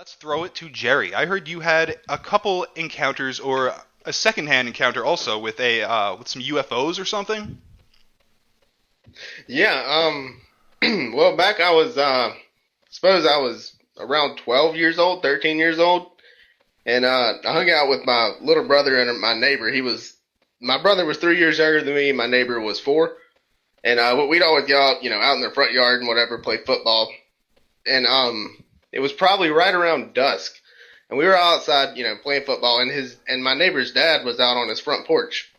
Let's throw it to Jerry. I heard you had a couple encounters or a secondhand encounter also with a with some UFOs or something. Yeah, well, back I was, suppose I was around 12 years old, 13 years old, and I hung out with my little brother and my neighbor. My brother was 3 years younger than me, and my neighbor was four, and we'd always go out, out in their front yard and whatever, play football, and it was probably right around dusk, and we were outside, playing football, and my neighbor's dad was out on his front porch.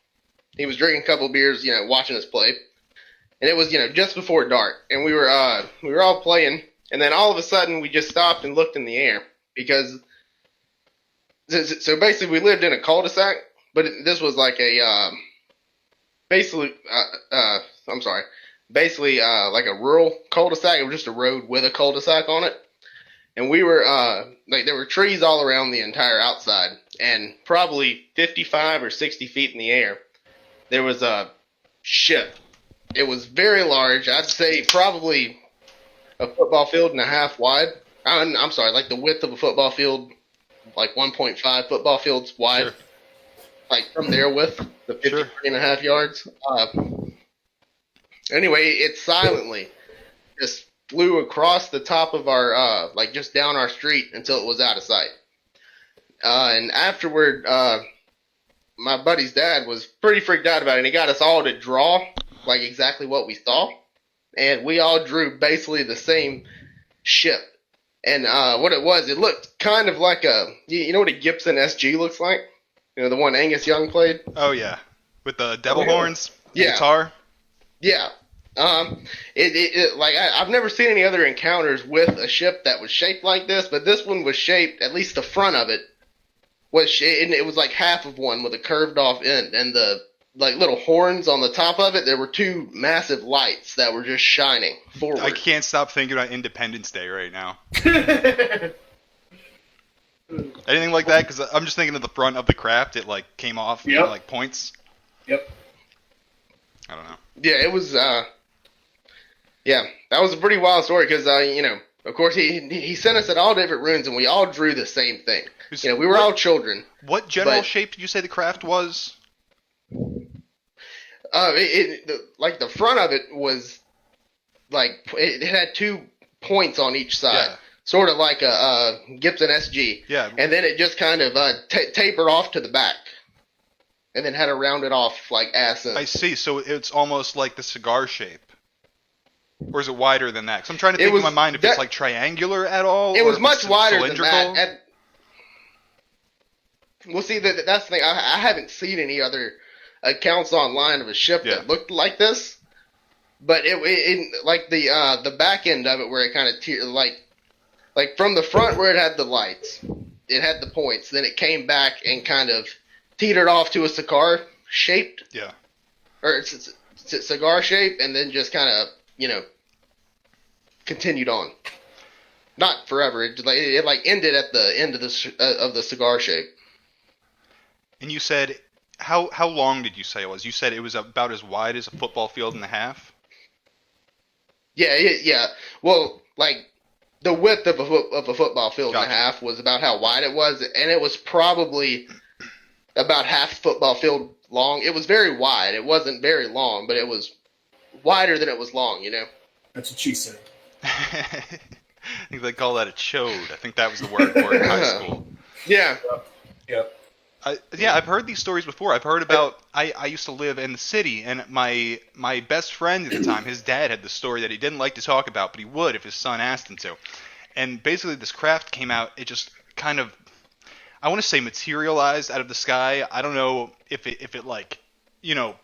He was drinking a couple beers, watching us play. And it was, just before dark, and we were all playing, and then all of a sudden we just stopped and looked in the air because so basically we lived in a cul-de-sac, but this was like a basically I'm sorry, basically like a rural cul-de-sac. It was just a road with a cul-de-sac on it, and we were like there were trees all around the entire outside, and probably 55 or 60 feet in the air there was a ship. It was very large. I'd say probably a football field and a half wide. I'm sorry, like the width of a football field, like 1.5 football fields wide. Sure. Like from their width, the 53 Sure. and a half yards. Anyway, it silently just flew across the top of our, like just down our street until it was out of sight. And afterward, my buddy's dad was pretty freaked out about it, and he got us all to draw like exactly what we saw, and we all drew basically the same ship. And what it was, it looked kind of like you know what a Gibson SG looks like? The one Angus Young played? Oh yeah, with the devil horns, Yeah. guitar. Yeah. I've never seen any other encounters with a ship that was shaped like this, but this one was shaped, at least the front of it, and it was like half of one with a curved off end, and the like little horns on the top of it, there were two massive lights that were just shining forward. I can't stop thinking about Independence Day right now. Anything like that? Because I'm just thinking of the front of the craft. It like came off, Yep. like points. Yep. I don't know. Yeah, it was. Yeah, that was a pretty wild story because of course he sent us at all different rooms and we all drew the same thing. We were all children. What general shape did you say the craft was? Like the front of it was like it had 2 points on each side, Yeah. sort of like a Gibson SG. Yeah. And then it just kind of tapered off to the back, and then had a rounded off like ass end. I see. So it's almost like the cigar shape. Or is it wider than that? Because I'm trying to think in my mind if it's like triangular at all. It or was if much it's wider cylindrical. than that. Well, see, that's the thing. I haven't seen any other accounts online of a ship that looked like this, but it like the back end of it where it kind of like from the front where it had the lights, it had the points. Then it came back and kind of teetered off to a cigar shaped, or it's cigar shape, and then just kind of continued on. Not forever. It ended at the end of the cigar shape. And you said, how long did you say it was? You said it was about as wide as a football field and a half? Yeah. Well, like, the width of a football field and a half was about how wide it was, and it was probably about half football field long. It was very wide. It wasn't very long, but it was wider than it was long, That's what she said. I think they call that a chode. I think that was the word for it in high school. Yeah. Yep. I've heard these stories before. I've heard about. I used to live in the city, and my best friend at the time, his dad had this story that he didn't like to talk about, but he would if his son asked him to. And basically, this craft came out. It just kind of, I want to say, materialized out of the sky. I don't know if it like,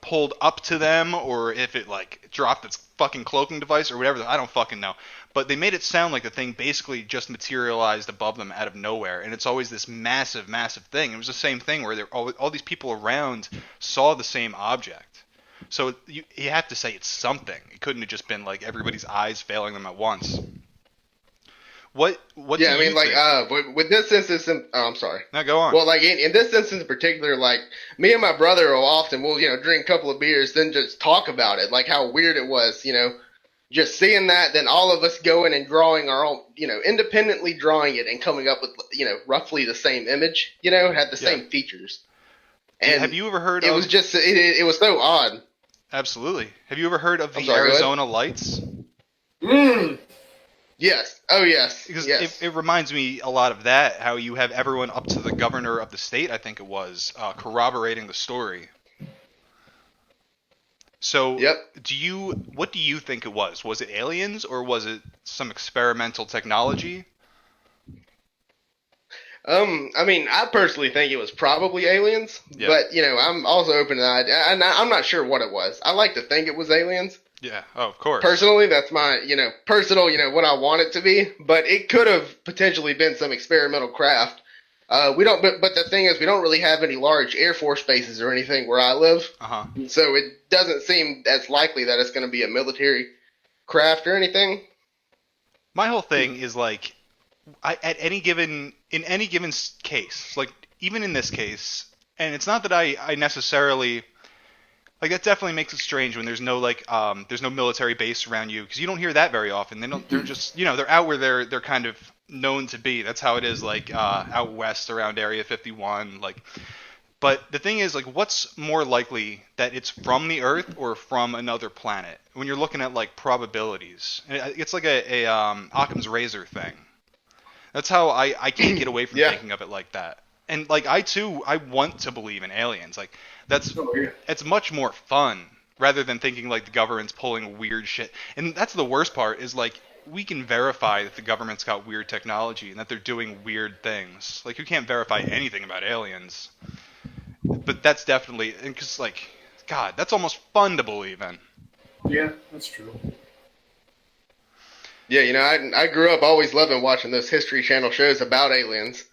pulled up to them or if it like dropped its fucking cloaking device or whatever. I don't fucking know. But they made it sound like the thing basically just materialized above them out of nowhere, and it's always this massive, massive thing. It was the same thing where all these people around saw the same object. So you have to say it's something. It couldn't have just been like everybody's eyes failing them at once. What? Yeah, do you think? With this instance, I'm sorry. No, go on. Well, like in this instance in particular, like me and my brother will often drink a couple of beers, then just talk about it, like how weird it was, just seeing that, then all of us going and drawing our own, independently drawing it and coming up with, roughly the same image, had the same features. And have you ever heard it of... was just, it was so odd. Absolutely. Have you ever heard of the sorry, Arizona Lights? Yes. Oh, yes. Because yes. it reminds me a lot of that, how you have everyone up to the governor of the state, I think it was, corroborating the story. So, what do you think it was? Was it aliens, or was it some experimental technology? I mean, I personally think it was probably aliens, but, I'm also open to that. I'm not sure what it was. I like to think it was aliens. Yeah, oh, of course. Personally, that's my, personal, what I want it to be, but it could have potentially been some experimental craft. We don't, but the thing is, we don't really have any large Air Force bases or anything where I live. So it doesn't seem as likely that it's going to be a military craft or anything. My whole thing is like, in any given case, like even in this case, and it's not that I necessarily, like, that definitely makes it strange when there's no there's no military base around you, because you don't hear that very often. They're just, they're out where they're kind of known to be. That's how it is, like, out west around Area 51, like. But the thing is, like, what's more likely, that it's from the Earth or from another planet? When you're looking at, like, probabilities, it's like a Occam's razor thing. That's how I can't get away from thinking of it like that. And, like, I want to believe in aliens. Like, it's much more fun, rather than thinking, like, the government's pulling weird shit. And that's the worst part, is, like, we can verify that the government's got weird technology and that they're doing weird things. Like, you can't verify anything about aliens. But that's definitely, because, like, God, that's almost fun to believe in. Yeah, that's true. Yeah, I grew up always loving watching those History Channel shows about aliens.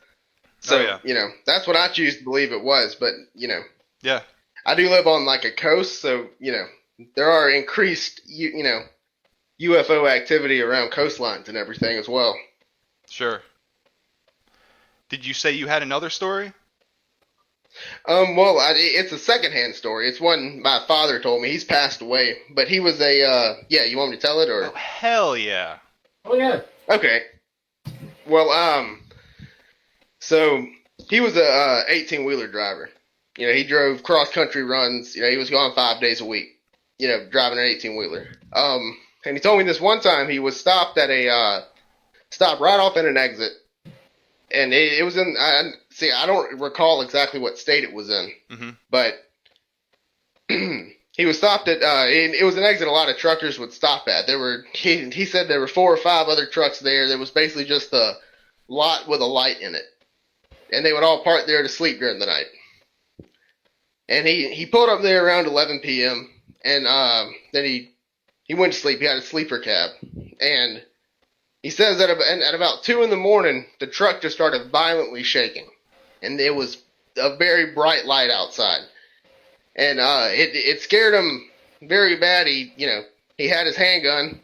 So, that's what I choose to believe it was. But, Yeah. I do live on, like, a coast, so, there are increased, UFO activity around coastlines and everything as well. Sure. Did you say you had another story? Well, it's a secondhand story. It's one my father told me. He's passed away, but he was a, you want me to tell it, or? Oh, hell yeah. Oh, yeah. Okay. Well, so he was a 18-wheeler driver. He drove cross-country runs. He was gone 5 days a week, driving an 18-wheeler. And he told me this one time he was stopped at stopped right off at an exit. And it was in, I don't recall exactly what state it was in, but he was stopped at, it was an exit a lot of truckers would stop at. He said there were 4 or 5 other trucks there. There was basically just a lot with a light in it. And they would all park there to sleep during the night. And he pulled up there around 11 p.m. And then he went to sleep. He had a sleeper cab. And he says that at about 2 in the morning, the truck just started violently shaking. And it was a very bright light outside. And it scared him very bad. He had his handgun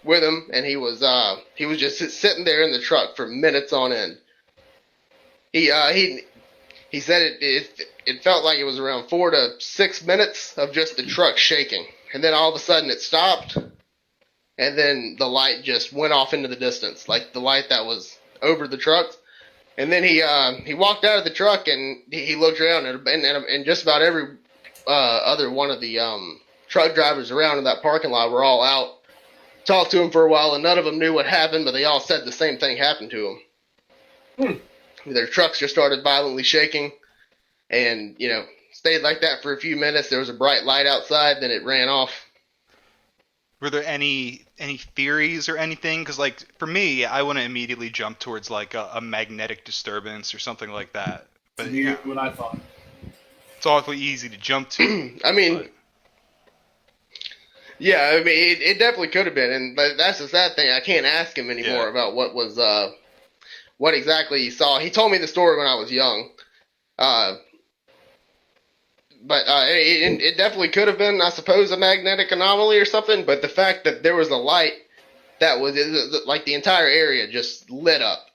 with him, and he was just sitting there in the truck for minutes on end. He said it felt like it was around 4 to 6 minutes of just the truck shaking. And then all of a sudden it stopped. And then the light just went off into the distance, like the light that was over the truck. And then he walked out of the truck and he looked around, and just about every other one of the truck drivers around in that parking lot were all out. Talked to him for a while, and none of them knew what happened, but they all said the same thing happened to them. Their trucks just started violently shaking, and stayed like that for a few minutes. There was a bright light outside, then it ran off. Were there any theories or anything? Because, like, for me, I want to immediately jump towards, like, a magnetic disturbance or something like that. But What I thought. It's awfully easy to jump to. I mean, it definitely could have been, but that's the sad thing. I can't ask him anymore about what exactly he saw. He told me the story when I was young. But it definitely could have been, I suppose, a magnetic anomaly or something. But the fact that there was a light that was, like, the entire area just lit up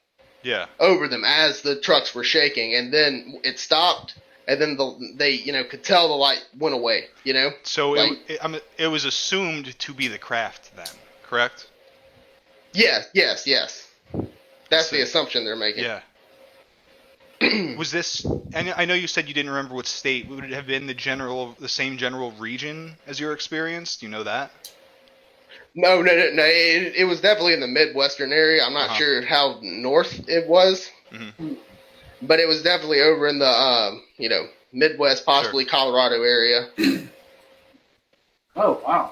over them as the trucks were shaking. And then it stopped. And then they could tell the light went away, So like, it was assumed to be the craft then, correct? Yes. That's the assumption they're making. Yeah. Was this, and I know you said you didn't remember what state, would it have been the same general region as your experience? Do you know that? No. It was definitely in the Midwestern area. I'm not sure how north it was, but it was definitely over in the, Midwest, possibly Colorado area. Oh, wow.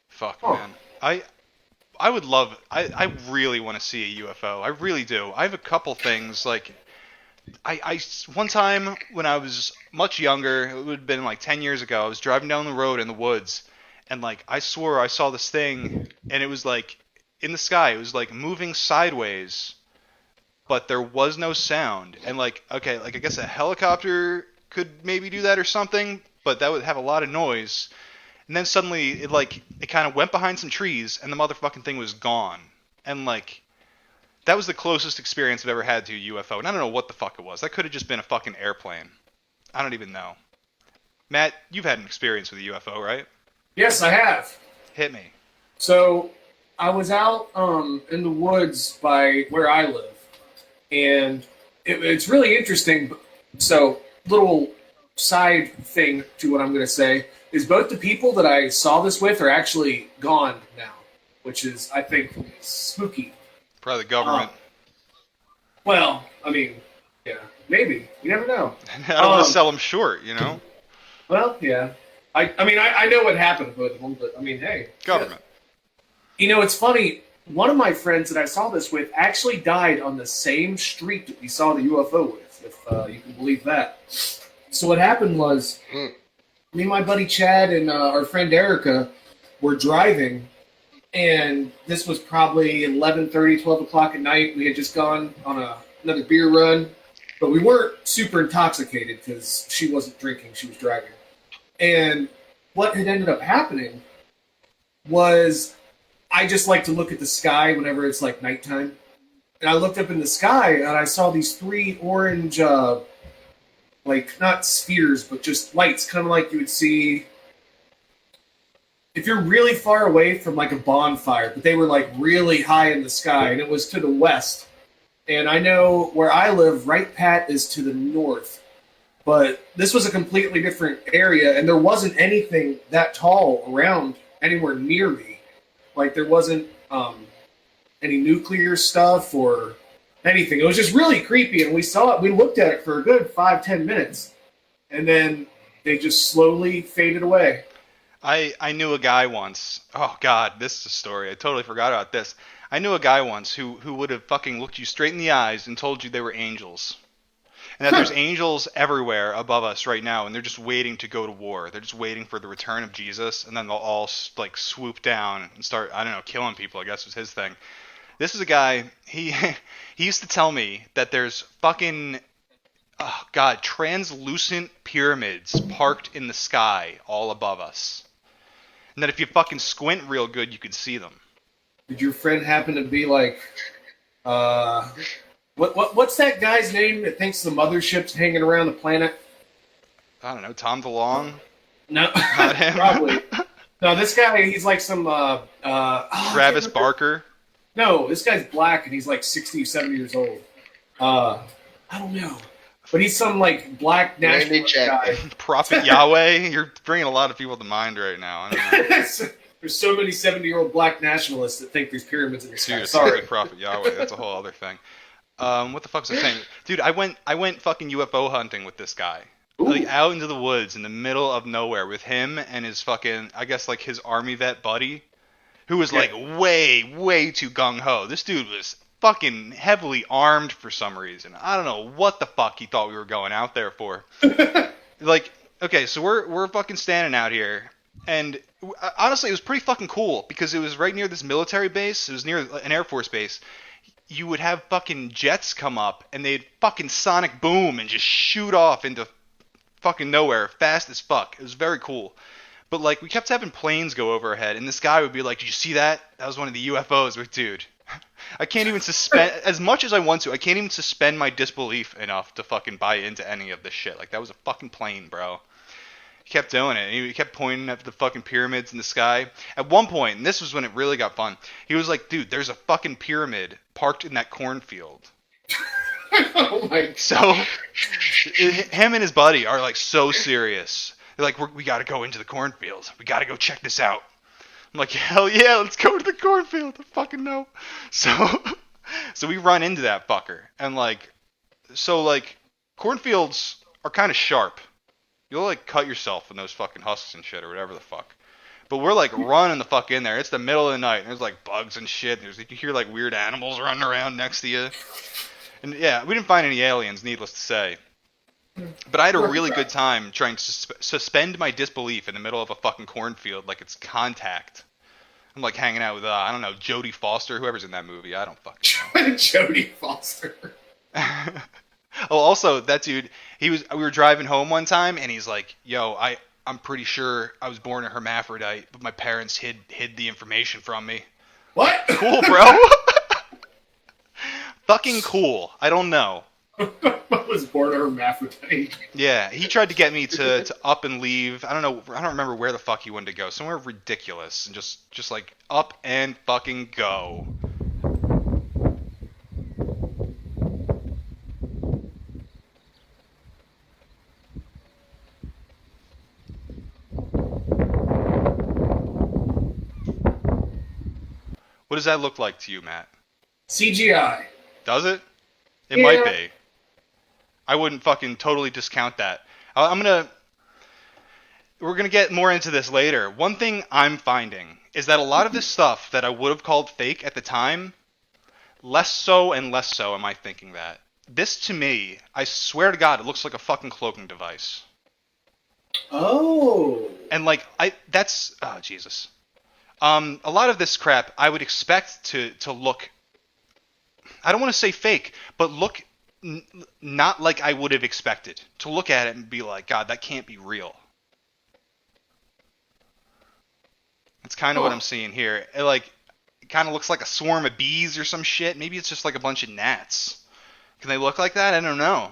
Fuck, man. I would love, I really want to see a UFO. I really do. I have a couple things, like, one time when I was much younger, it would have been like 10 years ago, I was driving down the road in the woods, and like, I swore I saw this thing, and it was like, in the sky, it was like moving sideways, but there was no sound, and like, okay, like, I guess a helicopter could maybe do that or something, but that would have a lot of noise. And then suddenly, it kind of went behind some trees, and the motherfucking thing was gone. And, like, that was the closest experience I've ever had to a UFO. And I don't know what the fuck it was. That could have just been a fucking airplane. I don't even know. Matt, you've had an experience with a UFO, right? Yes, I have. Hit me. So, I was out in the woods by where I live. And it's really interesting. So, little side thing to what I'm going to say is both the people that I saw this with are actually gone now, which is, I think, spooky. Probably the government. Well, I mean, yeah, maybe. You never know. I don't want to sell them short, you know? Well, yeah. I know what happened with them, but, I mean, hey. Government. You know, it's funny. One of my friends that I saw this with actually died on the same street that we saw the UFO with, if you can believe that. So what happened was, me and my buddy Chad and our friend Erica were driving, and this was probably 11:30, 12 o'clock at night. We had just gone on another beer run, but we weren't super intoxicated because she wasn't drinking, she was driving. And what had ended up happening was I just like to look at the sky whenever it's like nighttime. And I looked up in the sky, and I saw these three orange like not spheres, but just lights, kind of like you would see if you're really far away from like a bonfire, but they were like really high in the sky, and it was to the west. And I know where I live, Right Pat is to the north, but this was a completely different area, and there wasn't anything that tall around anywhere near me. Like there wasn't any nuclear stuff or anything. It was just really creepy, and we saw it. We looked at it for a good 5-10 minutes, and then they just slowly faded away. I knew a guy once. Oh, God, this is a story. I totally forgot about this. I knew a guy once who would have fucking looked you straight in the eyes and told you they were angels. And that there's angels everywhere above us right now, and they're just waiting to go to war. They're just waiting for the return of Jesus, and then they'll all, like, swoop down and start, I don't know, killing people, I guess was his thing. This is a guy, he used to tell me that there's fucking, oh God, translucent pyramids parked in the sky all above us. And that if you fucking squint real good, you could see them. Did your friend happen to be like, what's that guy's name that thinks the mothership's hanging around the planet? I don't know, Tom DeLonge? No, Not him. probably. No, this guy, he's like some, Travis Barker? No, this guy's black, and he's like 60, 70 years old. I don't know. But he's some, like, black nationalist guy. Prophet Yahweh? You're bringing a lot of people to mind right now. I don't know. There's so many 70-year-old black nationalists that think there's pyramids in the sky. Dude, Sorry. Prophet Yahweh. That's a whole other thing. What the fuck was I saying? Dude, I went fucking UFO hunting with this guy. Ooh. Like, out into the woods in the middle of nowhere with him and his fucking, I guess, like, his army vet buddy, who was, like, way, way too gung-ho. This dude was fucking heavily armed for some reason. I don't know what the fuck he thought we were going out there for. Like, okay, so we're fucking standing out here, and honestly, it was pretty fucking cool, because it was right near this military base. It was near an Air Force base. You would have fucking jets come up, and they'd fucking sonic boom and just shoot off into fucking nowhere fast as fuck. It was very cool. But, like, we kept having planes go overhead, and this guy would be like, did you see that? That was one of the UFOs. Like, dude, I can't even suspend, as much as I want to, I can't even suspend my disbelief enough to fucking buy into any of this shit. Like, that was a fucking plane, bro. He kept doing it. He kept pointing at the fucking pyramids in the sky. At one point, and this was when it really got fun, he was like, dude, there's a fucking pyramid parked in that cornfield. Oh my God. So, him and his buddy are like so serious. They're like, we gotta go into the cornfield. We gotta go check this out. I'm like, hell yeah, let's go to the cornfield. I fucking know. So we run into that fucker. And like, cornfields are kind of sharp. You'll like cut yourself in those fucking husks and shit or whatever the fuck. But we're like running the fuck in there. It's the middle of the night. And there's like bugs and shit. You hear like weird animals running around next to you. And yeah, we didn't find any aliens, needless to say. But I had a really good time trying to suspend my disbelief in the middle of a fucking cornfield like it's Contact. I'm like hanging out with, I don't know, Jodie Foster, whoever's in that movie. I don't fucking know. Jodie Foster. Oh, also, that dude, we were driving home one time, and he's like, yo, I'm pretty sure I was born a hermaphrodite, but my parents hid the information from me. What? Cool, bro. Fucking cool. I don't know. I was born a hermaphrodite. Yeah, he tried to get me to up and leave. I don't know. I don't remember where the fuck he wanted to go. Somewhere ridiculous, and just like up and fucking go. What does that look like to you, Matt? CGI. Does it? It Yeah. might be. I wouldn't fucking totally discount that. We're gonna get more into this later. One thing I'm finding is that a lot of this stuff that I would have called fake at the time, less so and less so am I thinking that. This to me, I swear to God, it looks like a fucking cloaking device. Oh. And like oh Jesus. A lot of this crap I would expect to look, I don't want to say fake, but look not like I would have expected. To look at it and be like, God, that can't be real. That's kind of what I'm seeing here. It kind of looks like a swarm of bees or some shit. Maybe it's just like a bunch of gnats. Can they look like that? I don't know.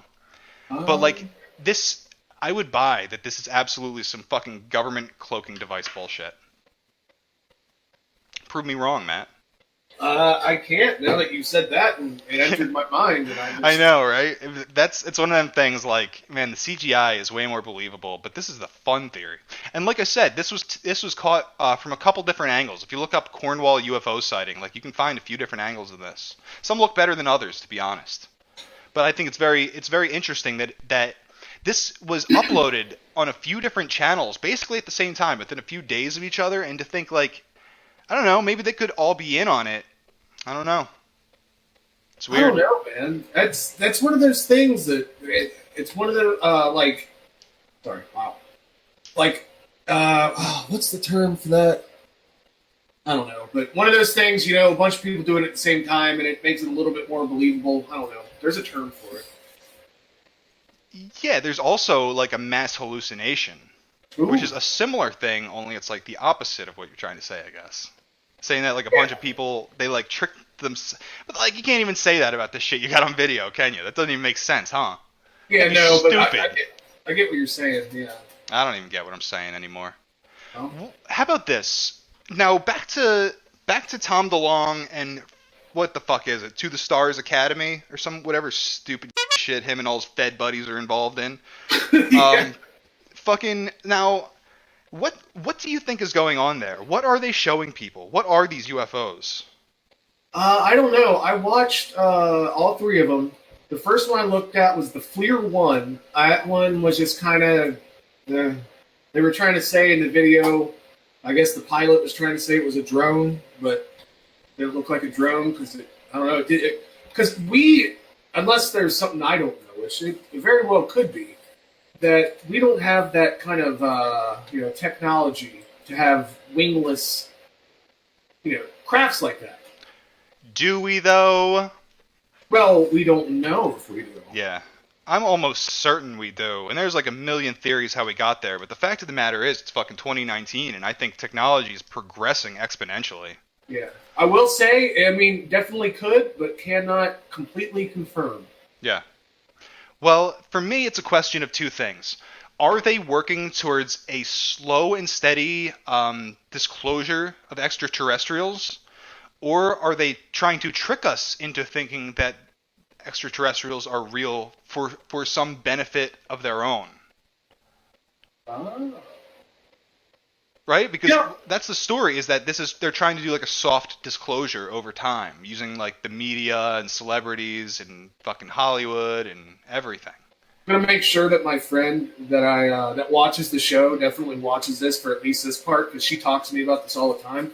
But like this, I would buy that this is absolutely some fucking government cloaking device bullshit. Prove me wrong, Matt. I can't now that you said that, and it entered my mind. And I know, right? It's one of them things. Like, man, the CGI is way more believable, but this is the fun theory. And like I said, this was caught from a couple different angles. If you look up Cornwall UFO sighting, like you can find a few different angles of this. Some look better than others, to be honest. But I think it's very interesting that this was uploaded on a few different channels, basically at the same time, within a few days of each other, and to think like, I don't know, maybe they could all be in on it. I don't know. It's weird. I don't know, man. That's one of those things that it's one of the what's the term for that? I don't know, but one of those things, a bunch of people doing it at the same time, and it makes it a little bit more believable. I don't know. There's a term for it. Yeah, there's also like a mass hallucination, which is a similar thing, only it's like the opposite of what you're trying to say, I guess. Saying that like a bunch of people, they like tricked them, but like you can't even say that about this shit you got on video, can you? That doesn't even make sense, huh? Yeah, no, but stupid. I get what you're saying. Yeah. I don't even get what I'm saying anymore. Oh. How about this? Now back to Tom DeLonge and what the fuck is it? To the Stars Academy or some whatever stupid shit him and all his Fed buddies are involved in. Yeah. Fucking now. What do you think is going on there? What are they showing people? What are these UFOs? I don't know. I watched all three of them. The first one I looked at was the FLIR one. That one was just kind of they were trying to say in the video. I guess the pilot was trying to say it was a drone, but it didn't look like a drone because I don't know. Because unless there's something I don't know, which it very well could be. That we don't have that kind of technology to have wingless crafts like that. Do we though? Well, we don't know if we do. Yeah, I'm almost certain we do. And there's like a million theories how we got there, but the fact of the matter is it's fucking 2019, and I think technology is progressing exponentially. Yeah, I will say, I mean, definitely could, but cannot completely confirm. Yeah. Well, for me, it's a question of two things. are they working towards a slow and steady disclosure of extraterrestrials, or are they trying to trick us into thinking that extraterrestrials are real for some benefit of their own? Oh. Right? Because Yeah. that's the story, is that they're trying to do like a soft disclosure over time, using like the media and celebrities and fucking Hollywood and everything. I'm gonna make sure that my friend that watches the show definitely watches this for at least this part, because she talks to me about this all the time,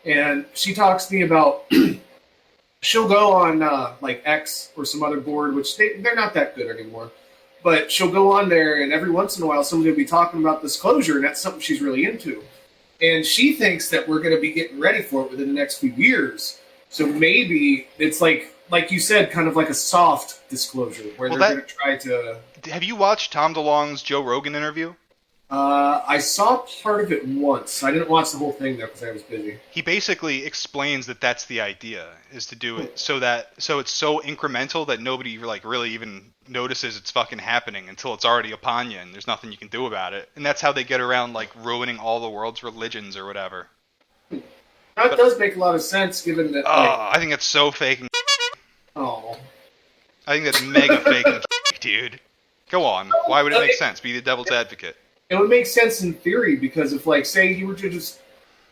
and she talks to me about she'll go on like X or some other board, which they're not that good anymore, but she'll go on there, and every once in a while someone's gonna be talking about disclosure, and that's something she's really into, and she thinks that we're gonna be getting ready for it within the next few years. So maybe it's like you said, kind of like a soft disclosure where they're going to try to. Have you watched Tom DeLonge's Joe Rogan interview? I saw part of it once. I didn't watch the whole thing though because I was busy. He basically explains that that's the idea, is to do it so it's so incremental that nobody like really even notices it's fucking happening until it's already upon you and there's nothing you can do about it. And that's how they get around like ruining all the world's religions or whatever. That does make a lot of sense given that. I think it's so fake. Oh. I think that's mega fake, dude. Go on. Why would it make sense? Be the devil's advocate. It would make sense in theory because if, like, say you were to just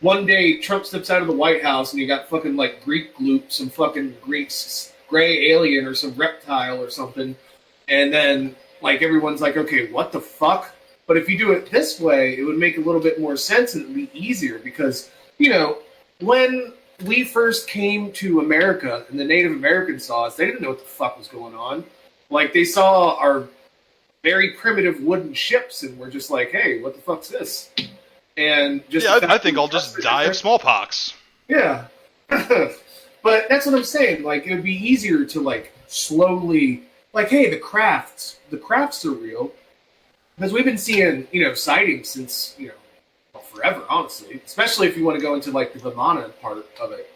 one day Trump steps out of the White House and you got fucking like Greek gloop, some fucking Greek gray alien or some reptile or something, and then like everyone's like, okay, what the fuck? But if you do it this way, it would make a little bit more sense and it would be easier because, you know, when we first came to America and the Native Americans saw us, they didn't know what the fuck was going on. Like, they saw our very primitive wooden ships and were just like, hey, what the fuck's this? And just I think I'll just die of smallpox. Yeah. But that's what I'm saying. Like, it would be easier to, like, slowly, like, hey, the crafts are real. Because we've been seeing, you know, sightings since, you know, forever, honestly. Especially if you want to go into, like, the Vimana part of it.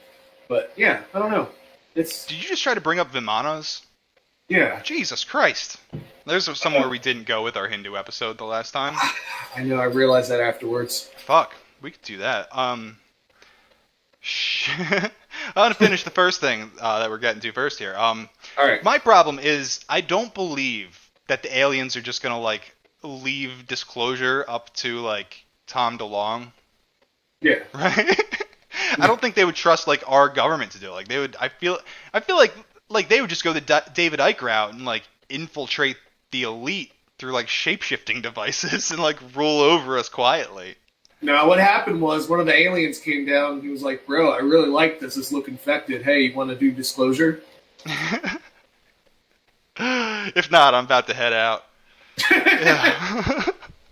But, yeah, I don't know. Did you just try to bring up Vimanas? Yeah. Jesus Christ. There's somewhere we didn't go with our Hindu episode the last time. I know, I realized that afterwards. Fuck, we could do that. I'm gonna finish the first thing that we're getting to first here. All right. My problem is I don't believe that the aliens are just gonna like leave disclosure up to like Tom DeLonge. Yeah. Right. I don't think they would trust like our government to do it. Like they would. I feel like they would just go the David Icke route and like infiltrate the elite through like shape-shifting devices and like rule over us quietly. No, what happened was one of the aliens came down and he was like, bro, I really like this. This look infected. Hey, you want to do disclosure? If not, I'm about to head out.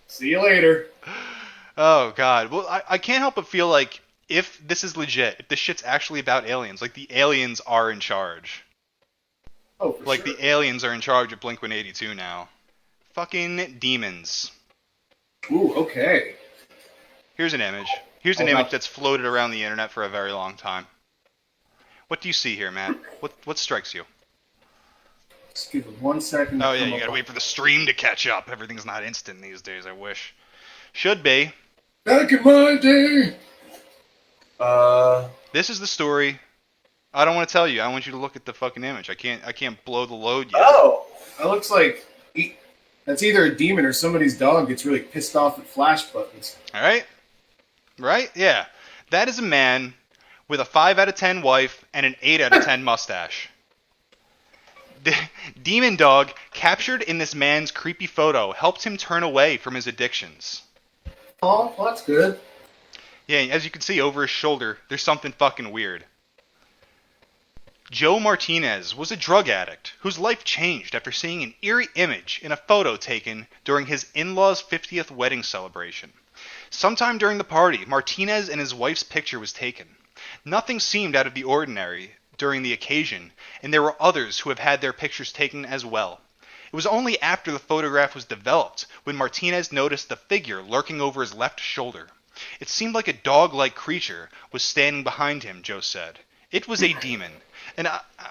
See you later. Oh, God. Well, I can't help but feel like if this is legit, if this shit's actually about aliens, like the aliens are in charge. Oh, for like sure. The aliens are in charge of Blink-182 now. Fucking demons. Ooh, okay. Here's an image. Here's an image that's floated around the internet for a very long time. What do you see here, Matt? What strikes you? Just give it 1 second. Oh, yeah, you gotta wait for the stream to catch up. Everything's not instant these days, I wish. Should be. Back in my day! This is the story. I don't want to tell you. I want you to look at the fucking image. I can't blow the load yet. Oh! That looks like... That's either a demon or somebody's dog gets really pissed off at flash buttons. Alright? Right? Yeah. That is a man with a 5 out of 10 wife and an 8 out of 10 mustache. The demon dog, captured in this man's creepy photo, helped him turn away from his addictions. Oh, well, that's good. Yeah, as you can see over his shoulder, there's something fucking weird. Joe Martinez was a drug addict whose life changed after seeing an eerie image in a photo taken during his in-laws' 50th wedding celebration. Sometime during the party, Martinez and his wife's picture was taken. Nothing seemed out of the ordinary during the occasion, and there were others who have had their pictures taken as well. It was only after the photograph was developed when Martinez noticed the figure lurking over his left shoulder. It seemed like a dog-like creature was standing behind him, Joe said. It was a demon. And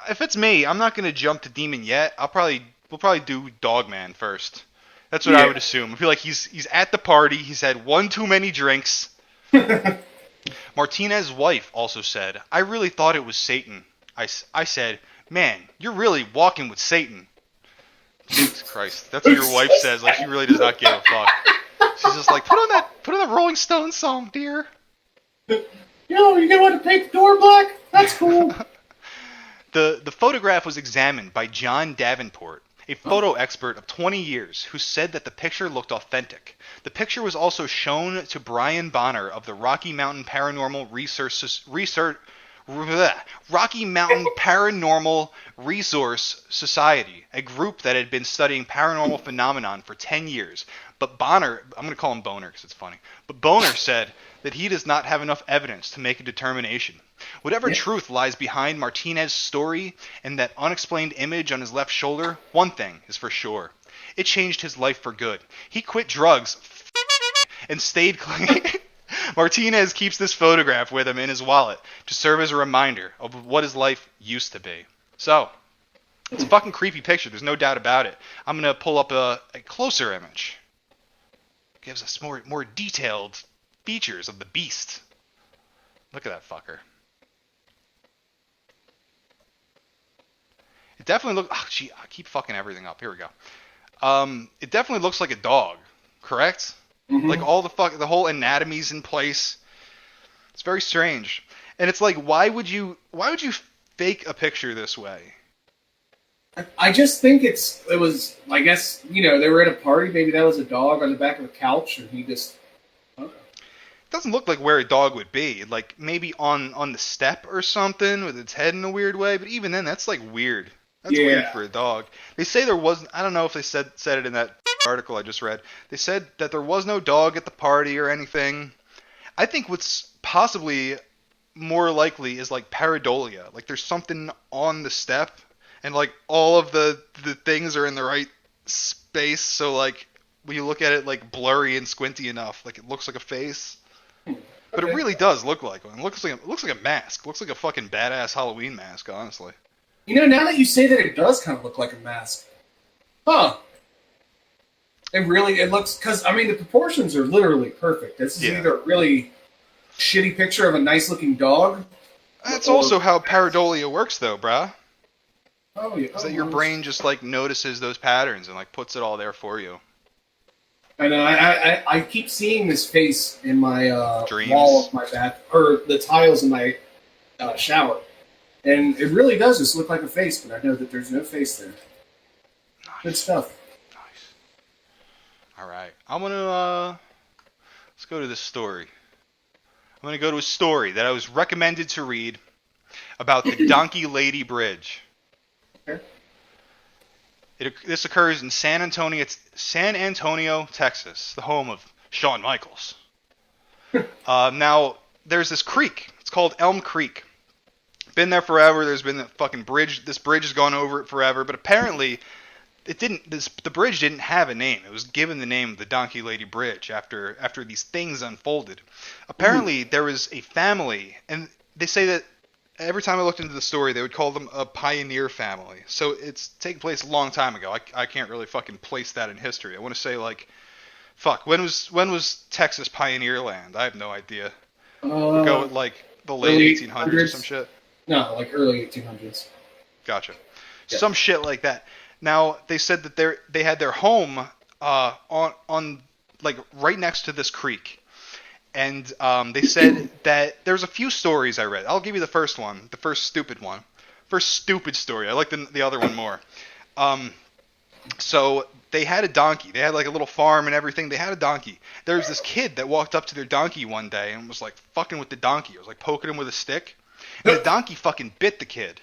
if it's me, I'm not going to jump to demon yet. We'll probably do Dogman first. That's what I would assume. I feel like he's at the party. He's had one too many drinks. Martinez's wife also said, "I really thought it was Satan. I said, man, you're really walking with Satan." Jesus Christ. That's what your wife says. Like, she really does not give a fuck. She's just like, put on that Rolling Stones song, dear. Yo, you gonna want to paint the door black? That's cool. The photograph was examined by John Davenport, a photo expert of 20 years, who said that the picture looked authentic. The picture was also shown to Brian Bonner of the Rocky Mountain Paranormal Resource Society, a group that had been studying paranormal phenomenon for 10 years. But Bonner, I'm going to call him Boner because it's funny, but Boner said that he does not have enough evidence to make a determination. Whatever truth lies behind Martinez's story and that unexplained image on his left shoulder, one thing is for sure. It changed his life for good. He quit drugs and stayed clean. Martinez keeps this photograph with him in his wallet to serve as a reminder of what his life used to be. So, it's a fucking creepy picture. There's no doubt about it. I'm going to pull up a closer image. Gives us more detailed features of the beast. Look at that fucker. It definitely looks... Oh, gee, I keep fucking everything up. Here we go. It definitely looks like a dog, correct? Mm-hmm. Like all the whole anatomy's in place. It's very strange. And it's like, why would you fake a picture this way? I just think it was, I guess, they were at a party, maybe that was a dog on the back of a couch, and he just, I don't know. It doesn't look like where a dog would be. Like, maybe on the step or something, with its head in a weird way, but even then, that's like weird. That's weird for a dog. They say there wasn't, I don't know if they said it in that article I just read. They said that there was no dog at the party or anything. I think what's possibly more likely is like pareidolia. Like there's something on the step, and like all of the things are in the right space, so like when you look at it like blurry and squinty enough, like it looks like a face. But it really does look like one. It looks like a mask. It looks like a fucking badass Halloween mask, honestly. Now that you say that, it does kind of look like a mask. Huh. It looks, because, the proportions are literally perfect. This is either a really shitty picture of a nice-looking dog. That's also how pareidolia works, though, brah. Oh, yeah. Is that your brain just, like, notices those patterns and, like, puts it all there for you. I know. I keep seeing this face in my Dreams. Wall of my bath, or the tiles in my shower. And it really does just look like a face, but I know that there's no face there. Nice. Good stuff. Nice. All right. I'm going to, let's go to this story. I'm going to go to a story that I was recommended to read about the Donkey Lady Bridge. Okay. This occurs in San Antonio, Texas, the home of Shawn Michaels. Now, there's this creek. It's called Elm Creek. Been there forever. There's been a fucking bridge. This bridge has gone over it forever, but apparently the bridge didn't have a name. It was given the name of the Donkey Lady Bridge after these things unfolded. Apparently, there was a family, and they say that every time I looked into the story, they would call them a pioneer family. So it's taken place a long time ago. I can't really fucking place that in history. I want to say, like, when was Texas pioneer land? I have no idea. We'll go with, like, the late 1800s or some shit. No, like early 1800s. Gotcha. Yeah. Some shit like that. Now, they said that they had their home on like right next to this creek. And they said that there's a few stories I read. I'll give you the first one, the first stupid one. First stupid story. I like the other one more. So they had a donkey. They had like a little farm and everything. They had a donkey. There was this kid that walked up to their donkey one day and was like fucking with the donkey. It was like poking him with a stick. And the donkey fucking bit the kid.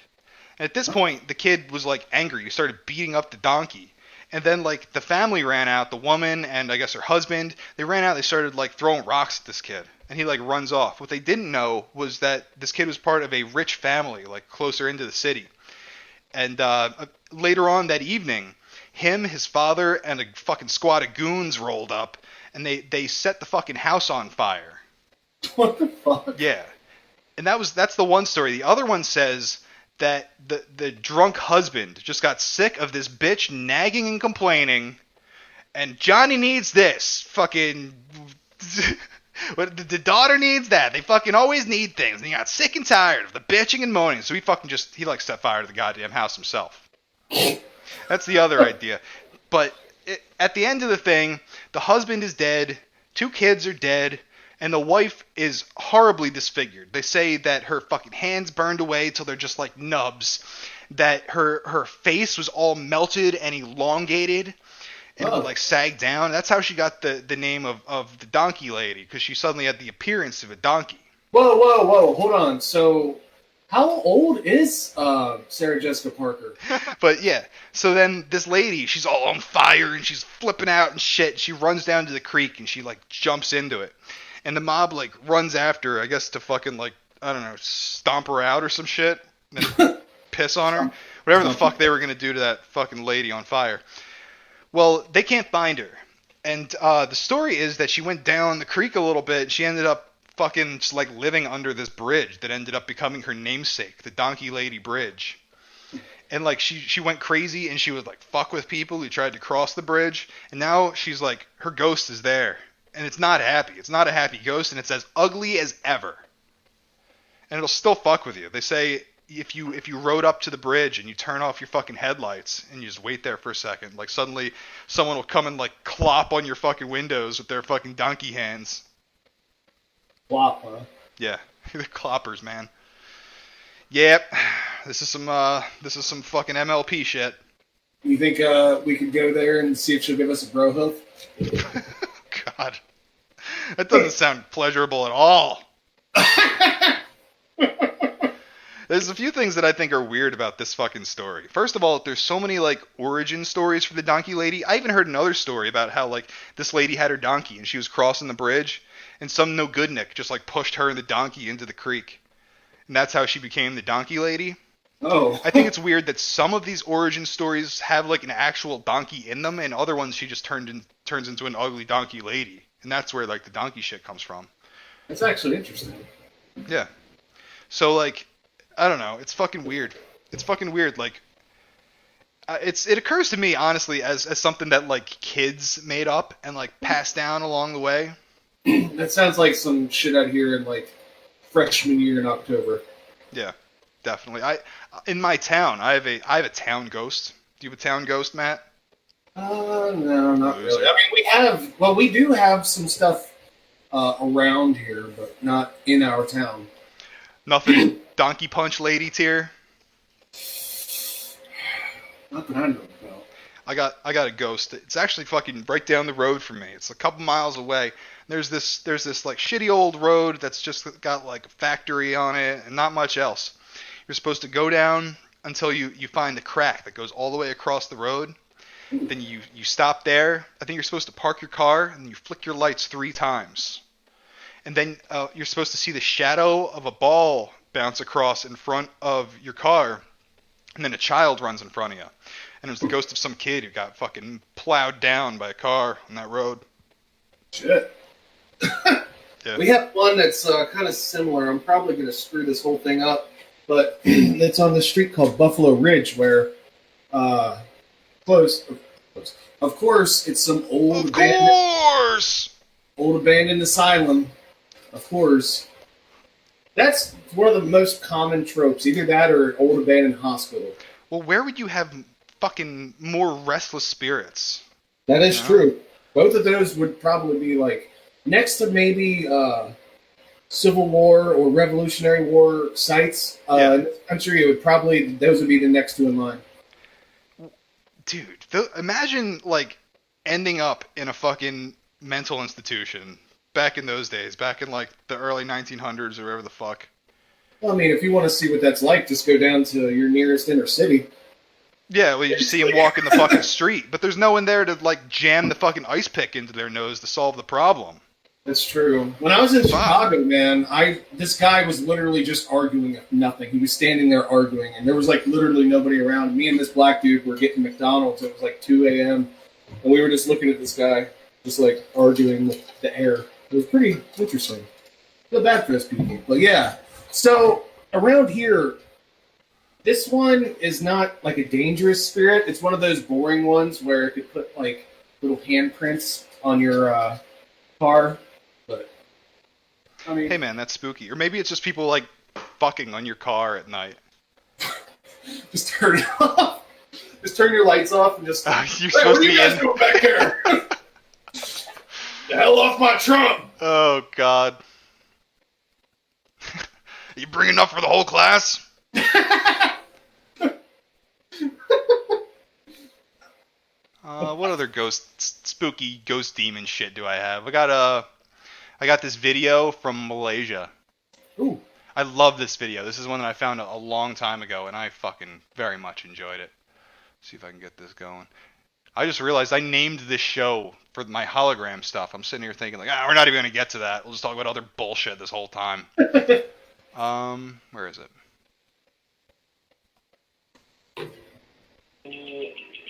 And at this point, the kid was like angry. He started beating up the donkey. And then like the family ran out, the woman and I guess her husband, they ran out, they started like throwing rocks at this kid. And he like runs off. What they didn't know was that this kid was part of a rich family, like closer into the city. And later on that evening, him, his father, and a fucking squad of goons rolled up. And they set the fucking house on fire. What the fuck? Yeah. And that's the one story. The other one says that the drunk husband just got sick of this bitch nagging and complaining, and Johnny needs this. Fucking, the daughter needs that. They fucking always need things. And he got sick and tired of the bitching and moaning, so he like set fire to the goddamn house himself. That's the other idea. But at the end of the thing, the husband is dead, 2 kids are dead, and the wife is horribly disfigured. They say that her fucking hands burned away till they're just like nubs, that her face was all melted and elongated, and would like sag down. That's how she got the name of the donkey lady, because she suddenly had the appearance of a donkey. Whoa, hold on. So, how old is Sarah Jessica Parker? But yeah, so then this lady, she's all on fire and she's flipping out and shit. She runs down to the creek and she like jumps into it. And the mob like runs after her, I guess to fucking like, I don't know, stomp her out or some shit. And piss on her. Whatever the fuck they were going to do to that fucking lady on fire. Well, they can't find her. And the story is that she went down the creek a little bit and she ended up fucking just like living under this bridge that ended up becoming her namesake, the Donkey Lady Bridge. And like she went crazy and she would like fuck with people who tried to cross the bridge. And now she's like, her ghost is there. And it's not happy. It's not a happy ghost, and it's as ugly as ever. And it'll still fuck with you. They say if you rode up to the bridge and you turn off your fucking headlights and you just wait there for a second, like suddenly someone will come and like clop on your fucking windows with their fucking donkey hands. Clop, huh? Yeah, they're cloppers, man. Yep, this is some fucking MLP shit. You think we could go there and see if she'll give us a bro hoof? God, that doesn't sound pleasurable at all. There's a few things that I think are weird about this fucking story. First of all, there's so many like origin stories for the donkey lady. I even heard another story about how like this lady had her donkey and she was crossing the bridge and some no good Nick just like pushed her and the donkey into the creek. And that's how she became the donkey lady. Oh. I think it's weird that some of these origin stories have like an actual donkey in them and other ones she just turns into an ugly donkey lady. And that's where like the donkey shit comes from. That's actually interesting. Yeah. So like, I don't know. It's fucking weird. It's fucking weird. Like, it occurs to me honestly as something that like kids made up and like passed down along the way. That sounds like some shit out here in like freshman year in October. Yeah, definitely. In my town, I have a town ghost. Do you have a town ghost, Matt? No, not really. I mean, we do have some stuff around here, but not in our town. Nothing donkey punch lady tier? Not that I know about. I got a ghost. It's actually fucking right down the road from me. It's a couple miles away. There's this like shitty old road that's just got like a factory on it and not much else. You're supposed to go down until you find the crack that goes all the way across the road. Then you stop there. I think you're supposed to park your car and you flick your lights 3 times. And then you're supposed to see the shadow of a ball bounce across in front of your car. And then a child runs in front of you. And it was the ghost of some kid who got fucking plowed down by a car on that road. Shit. Yeah. We have one that's kind of similar. I'm probably going to screw this whole thing up. But it's on the street called Buffalo Ridge where... Close. Of course, it's some old abandoned asylum. Of course. That's one of the most common tropes. Either that or an old abandoned hospital. Well, where would you have fucking more restless spirits? That is true. Both of those would probably be like next to maybe Civil War or Revolutionary War sites in this country. Those would be the next two in line. Dude, imagine like ending up in a fucking mental institution back in those days, back in like the early 1900s or whatever the fuck. Well, I mean, if you want to see what that's like, just go down to your nearest inner city. Yeah, well, you just see them walking the fucking street, but there's no one there to like jam the fucking ice pick into their nose to solve the problem. That's true. When I was in Chicago, man, this guy was literally just arguing nothing. He was standing there arguing, and there was like literally nobody around. Me and this black dude were getting McDonald's. It was like 2 a.m., and we were just looking at this guy, just like arguing with the air. It was pretty interesting. Feel bad for those people, but yeah. So around here, this one is not like a dangerous spirit. It's one of those boring ones where it could put like little handprints on your car. But I mean, Hey man, that's spooky. Or maybe it's just people like fucking on your car at night. just turn it off. Just turn your lights off and just. You're Hey, supposed what to are you be guys in. doing back here? The hell off my trunk! Oh god. You bring enough for the whole class? What other spooky ghost demon shit do I have? I got this video from Malaysia. Ooh. I love this video. This is one that I found a long time ago, and I fucking very much enjoyed it. Let's see if I can get this going. I just realized I named this show for my hologram stuff. I'm sitting here thinking, like, we're not even going to get to that. We'll just talk about other bullshit this whole time. Where is it?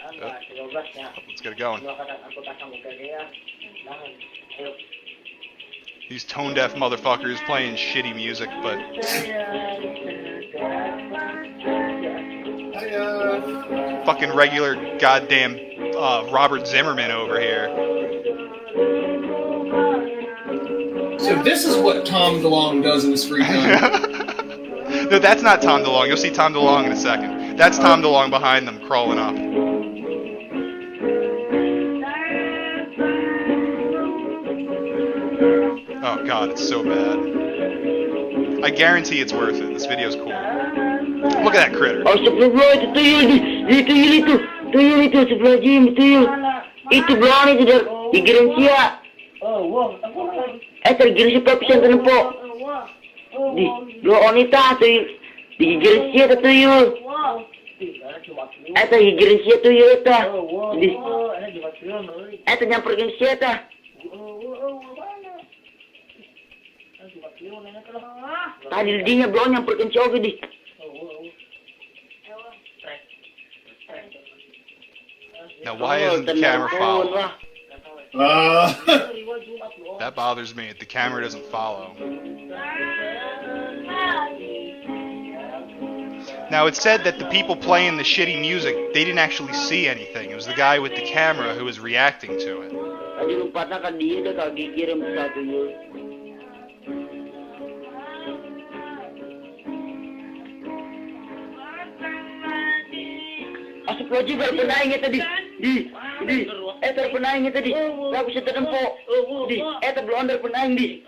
Let's get it going. These tone-deaf motherfuckers playing shitty music, but... fucking regular goddamn Robert Zimmerman over here. So this is what Tom DeLonge does in his free time. No, that's not Tom DeLonge. You'll see Tom DeLonge in a second. That's Tom DeLonge behind them, crawling up. Oh god, it's so bad. I guarantee it's worth it. This video's cool. Look at that critter. Astagfirullah, itu tuyul itu. Tuyul itu sebelah gym, tuyul. Itu belakang itu dari digiring sia. Tergiring si papisan tenempo. Di lo onita tuyul. Digiring sia tu tuyul. Digiring sia tuyul ta. Di nyamperin sia ta. Tadi dinya belum nyamperin sia oge di. Now, why isn't the camera following? That bothers me. The camera doesn't follow. Now, it said that the people playing the shitty music, they didn't actually see anything. It was the guy with the camera who was reacting to it. Astagfirullahaladzim, terpenaing tadi. Terpenaing tadi. Gak bisa terempuk. Belum terpenaing di.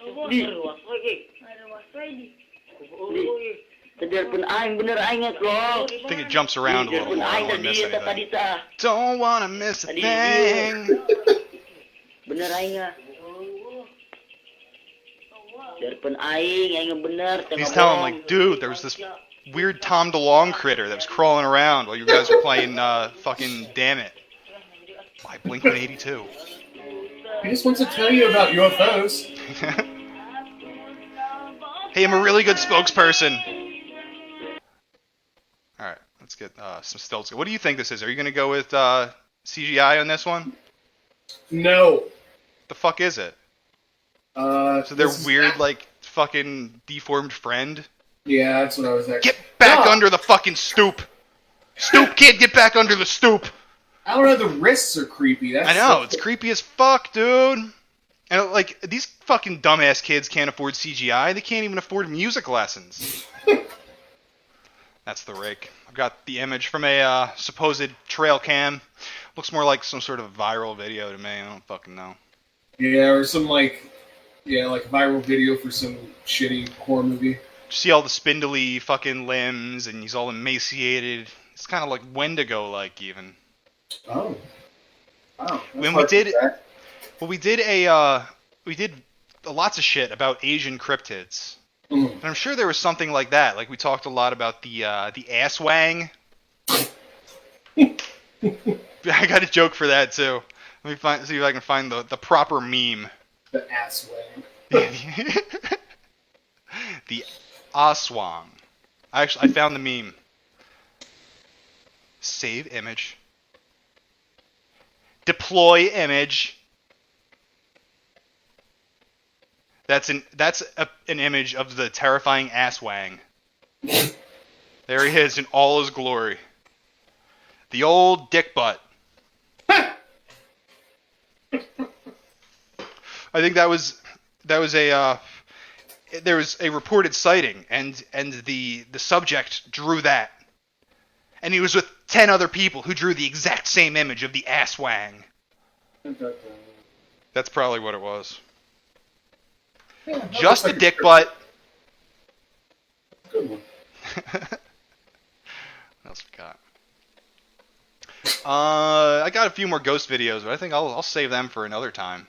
Terpenaing bener aing lo. I think it jumps around a little more. I don't want to miss anything. Don't want to miss a thing. Bener aing. Terpenaing aing bener. He's telling like, dude, there was this weird Tom DeLonge critter that was crawling around while you guys were playing fucking Damn It by Blink-182. He just wants to tell you about UFOs. Hey, I'm a really good spokesperson. Alright, let's get some stilts. What do you think this is? Are you going to go with CGI on this one? No. The fuck is it? So their weird, like, fucking deformed friend? Yeah, that's what I was actually... Get back under the fucking stoop! Stoop kid, get back under the stoop! I don't know, the wrists are creepy. That's I know, it's creepy as fuck, dude. And, like, these fucking dumbass kids can't afford CGI. They can't even afford music lessons. That's the rake. I've got the image from a supposed trail cam. Looks more like some sort of viral video to me. I don't fucking know. Yeah, or some, like viral video for some shitty horror movie. See all the spindly fucking limbs, and he's all emaciated. It's kind of like Wendigo-like, even. Oh. Wow. When we did lots of shit about Asian cryptids. Mm. And I'm sure there was something like that. Like we talked a lot about the ass wang. I got a joke for that too. Let me see if I can find the proper meme. The ass wang. The aswang. I found the meme. Save image. Deploy image. That's an image of the terrifying ass wang. There he is in all his glory. The old dick butt. I think that was a there was a reported sighting, and the subject drew that, and he was with 10 other people who drew the exact same image of the ass wang. That's probably what it was. Yeah, Just a dick butt. Good one. What else we got? I got a few more ghost videos, but I think I'll save them for another time.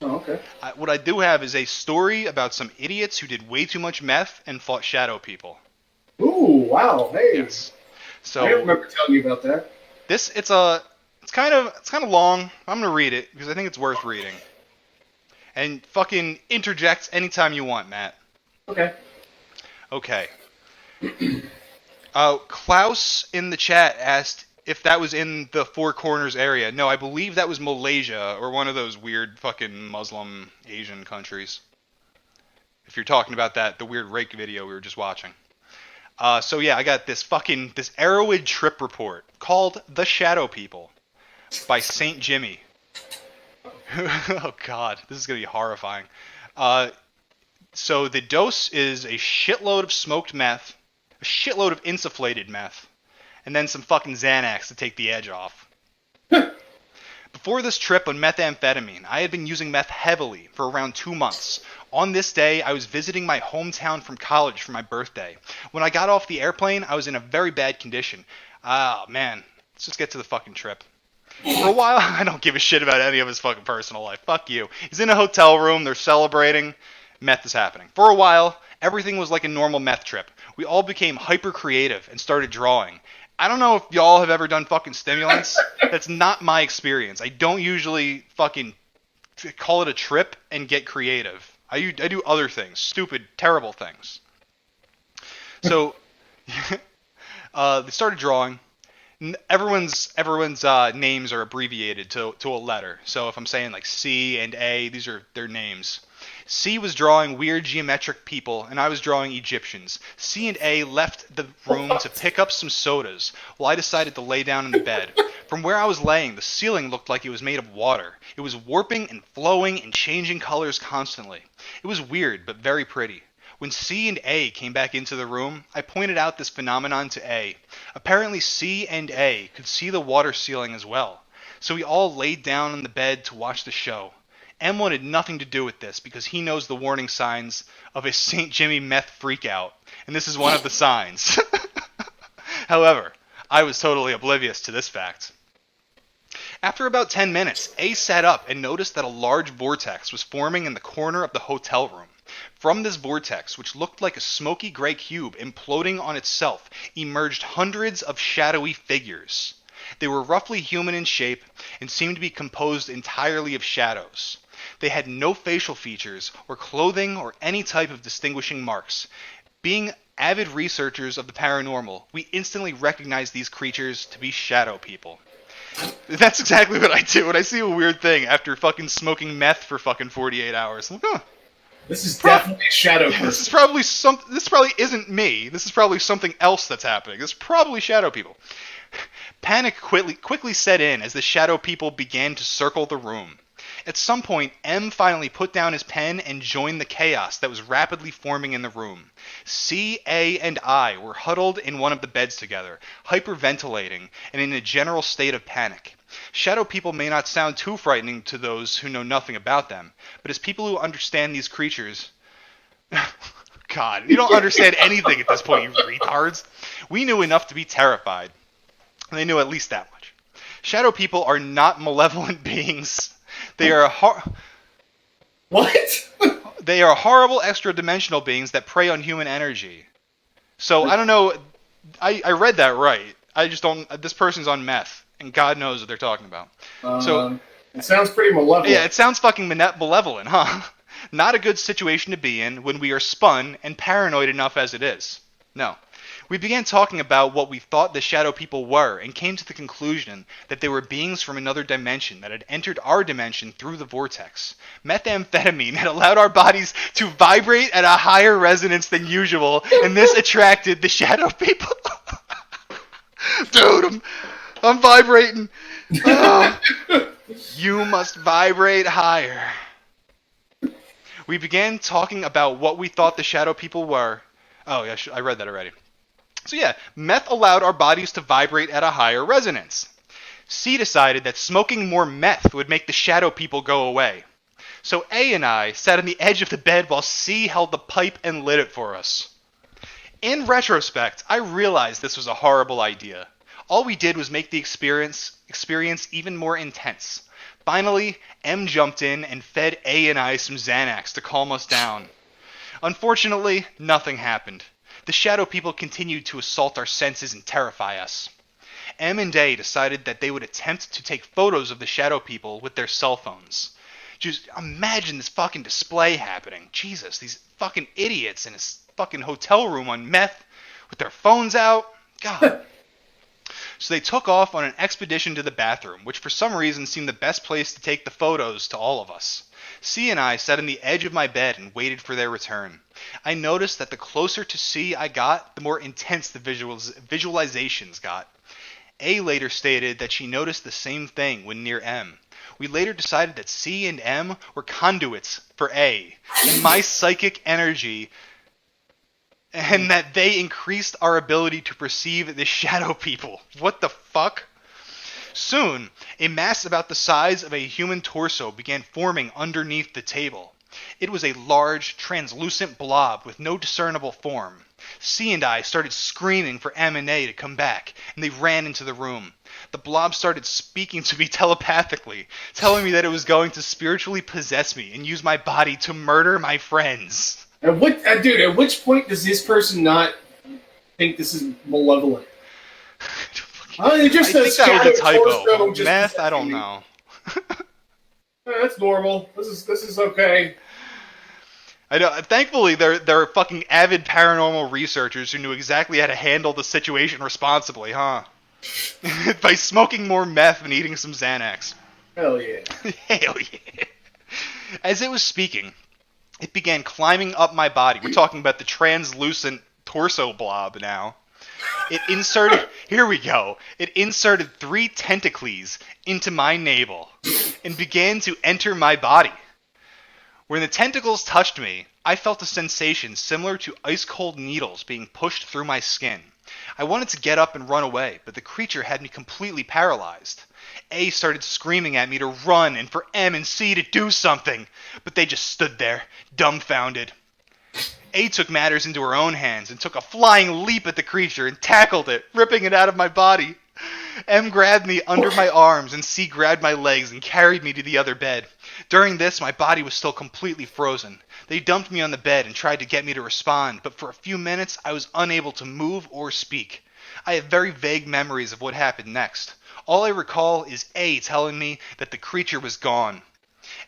Oh, okay. What I do have is a story about some idiots who did way too much meth and fought shadow people. Ooh, wow. Hey. Yes. So I remember telling you about that. it's kind of long. I'm gonna read it because I think it's worth reading. And fucking interject anytime you want, Matt. Okay. Okay. Klaus in the chat asked if that was in the Four Corners area. No, I believe that was Malaysia or one of those weird fucking Muslim Asian countries. If you're talking about that, the weird rake video we were just watching. So yeah, I got this Arrowhead trip report called The Shadow People by St. Jimmy. Oh god, this is going to be horrifying. So the dose is a shitload of smoked meth, a shitload of insufflated meth, and then some fucking Xanax to take the edge off. Before this trip on methamphetamine, I had been using meth heavily for around 2 months. On this day, I was visiting my hometown from college for my birthday. When I got off the airplane, I was in a very bad condition. Ah, man. Let's just get to the fucking trip. For a while, I don't give a shit about any of his fucking personal life. Fuck you. He's in a hotel room, they're celebrating, meth is happening. For a while, everything was like a normal meth trip. We all became hyper creative and started drawing. I don't know if y'all have ever done fucking stimulants. That's not my experience. I don't usually fucking call it a trip and get creative. I do other things, stupid, terrible things. So, they started drawing. Everyone's names are abbreviated to a letter. So if I'm saying like C and A, these are their names. C was drawing weird geometric people, and I was drawing Egyptians. C and A left the room to pick up some sodas, while I decided to lay down in the bed. From where I was laying, the ceiling looked like it was made of water. It was warping and flowing and changing colors constantly. It was weird, but very pretty. When C and A came back into the room, I pointed out this phenomenon to A. Apparently C and A could see the water ceiling as well. So we all laid down on the bed to watch the show. M wanted nothing to do with this because he knows the warning signs of a St. Jimmy meth freakout, and this is one of the signs. However, I was totally oblivious to this fact. After about 10 minutes, A sat up and noticed that a large vortex was forming in the corner of the hotel room. From this vortex, which looked like a smoky gray cube imploding on itself, emerged hundreds of shadowy figures. They were roughly human in shape and seemed to be composed entirely of shadows. They had no facial features or clothing or any type of distinguishing marks. Being avid researchers of the paranormal, we instantly recognized these creatures to be shadow people. That's exactly what I do when I see a weird thing after fucking smoking meth for fucking 48 hours. I'm like, huh. This is definitely a shadow person. This probably isn't me. This is probably something else that's happening. This is probably shadow people. Panic quickly set in as the shadow people began to circle the room. At some point, M finally put down his pen and joined the chaos that was rapidly forming in the room. C, A, and I were huddled in one of the beds together, hyperventilating and in a general state of panic. Shadow people may not sound too frightening to those who know nothing about them, but as people who understand these creatures... God, you don't understand anything at this point, you retards. We knew enough to be terrified. They knew at least that much. Shadow people are not malevolent beings. They are What? They are horrible extra-dimensional beings that prey on human energy. So, I don't know. I read that right. I just don't... This person's on meth, and God knows what they're talking about. So it sounds pretty malevolent. Yeah, it sounds fucking malevolent, huh? Not a good situation to be in when we are spun and paranoid enough as it is. No. We began talking about what we thought the shadow people were and came to the conclusion that they were beings from another dimension that had entered our dimension through the vortex. Methamphetamine had allowed our bodies to vibrate at a higher resonance than usual, and this attracted the shadow people. Dude, I'm vibrating. You must vibrate higher. We began talking about what we thought the shadow people were. Oh, yeah, I read that already. So yeah, meth allowed our bodies to vibrate at a higher resonance. C decided that smoking more meth would make the shadow people go away. So A and I sat on the edge of the bed while C held the pipe and lit it for us. In retrospect, I realized this was a horrible idea. All we did was make the experience even more intense. Finally, M jumped in and fed A and I some Xanax to calm us down. Unfortunately, nothing happened. The shadow people continued to assault our senses and terrify us. M and A decided that they would attempt to take photos of the shadow people with their cell phones. Just imagine this fucking display happening. Jesus, these fucking idiots in a fucking hotel room on meth with their phones out. God. So they took off on an expedition to the bathroom, which for some reason seemed the best place to take the photos to all of us. C and I sat on the edge of my bed and waited for their return. I noticed that the closer to C I got, the more intense the visualizations got. A later stated that she noticed the same thing when near M. We later decided that C and M were conduits for A, and my psychic energy, and that they increased our ability to perceive the shadow people. What the fuck? Soon, a mass about the size of a human torso began forming underneath the table. It was a large, translucent blob with no discernible form. C and I started screaming for M and A to come back, and they ran into the room. The blob started speaking to me telepathically, telling me that it was going to spiritually possess me and use my body to murder my friends. At which point does this person not think this is malevolent? I think that was a typo. Meth, I don't know. That's normal. This is okay. I know. Thankfully, they're fucking avid paranormal researchers who knew exactly how to handle the situation responsibly, huh? By smoking more meth and eating some Xanax. Hell yeah. Hell yeah. As it was speaking, it began climbing up my body. We're talking about the translucent torso blob now. It inserted 3 tentacles into my navel and began to enter my body. When the tentacles touched me, I felt a sensation similar to ice-cold needles being pushed through my skin. I wanted to get up and run away, but the creature had me completely paralyzed. A started screaming at me to run and for M and C to do something, but they just stood there, dumbfounded. A took matters into her own hands and took a flying leap at the creature and tackled it, ripping it out of my body. M grabbed me under my arms and C grabbed my legs and carried me to the other bed. During this, my body was still completely frozen. They dumped me on the bed and tried to get me to respond, but for a few minutes I was unable to move or speak. I have very vague memories of what happened next. All I recall is A telling me that the creature was gone.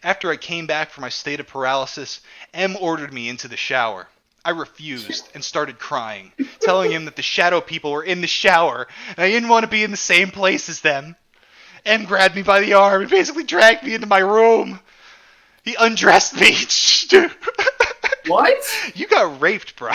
After I came back from my state of paralysis, M ordered me into the shower. I refused and started crying, telling him that the shadow people were in the shower and I didn't want to be in the same place as them. M grabbed me by the arm and basically dragged me into my room. He undressed me. What? You got raped, bro.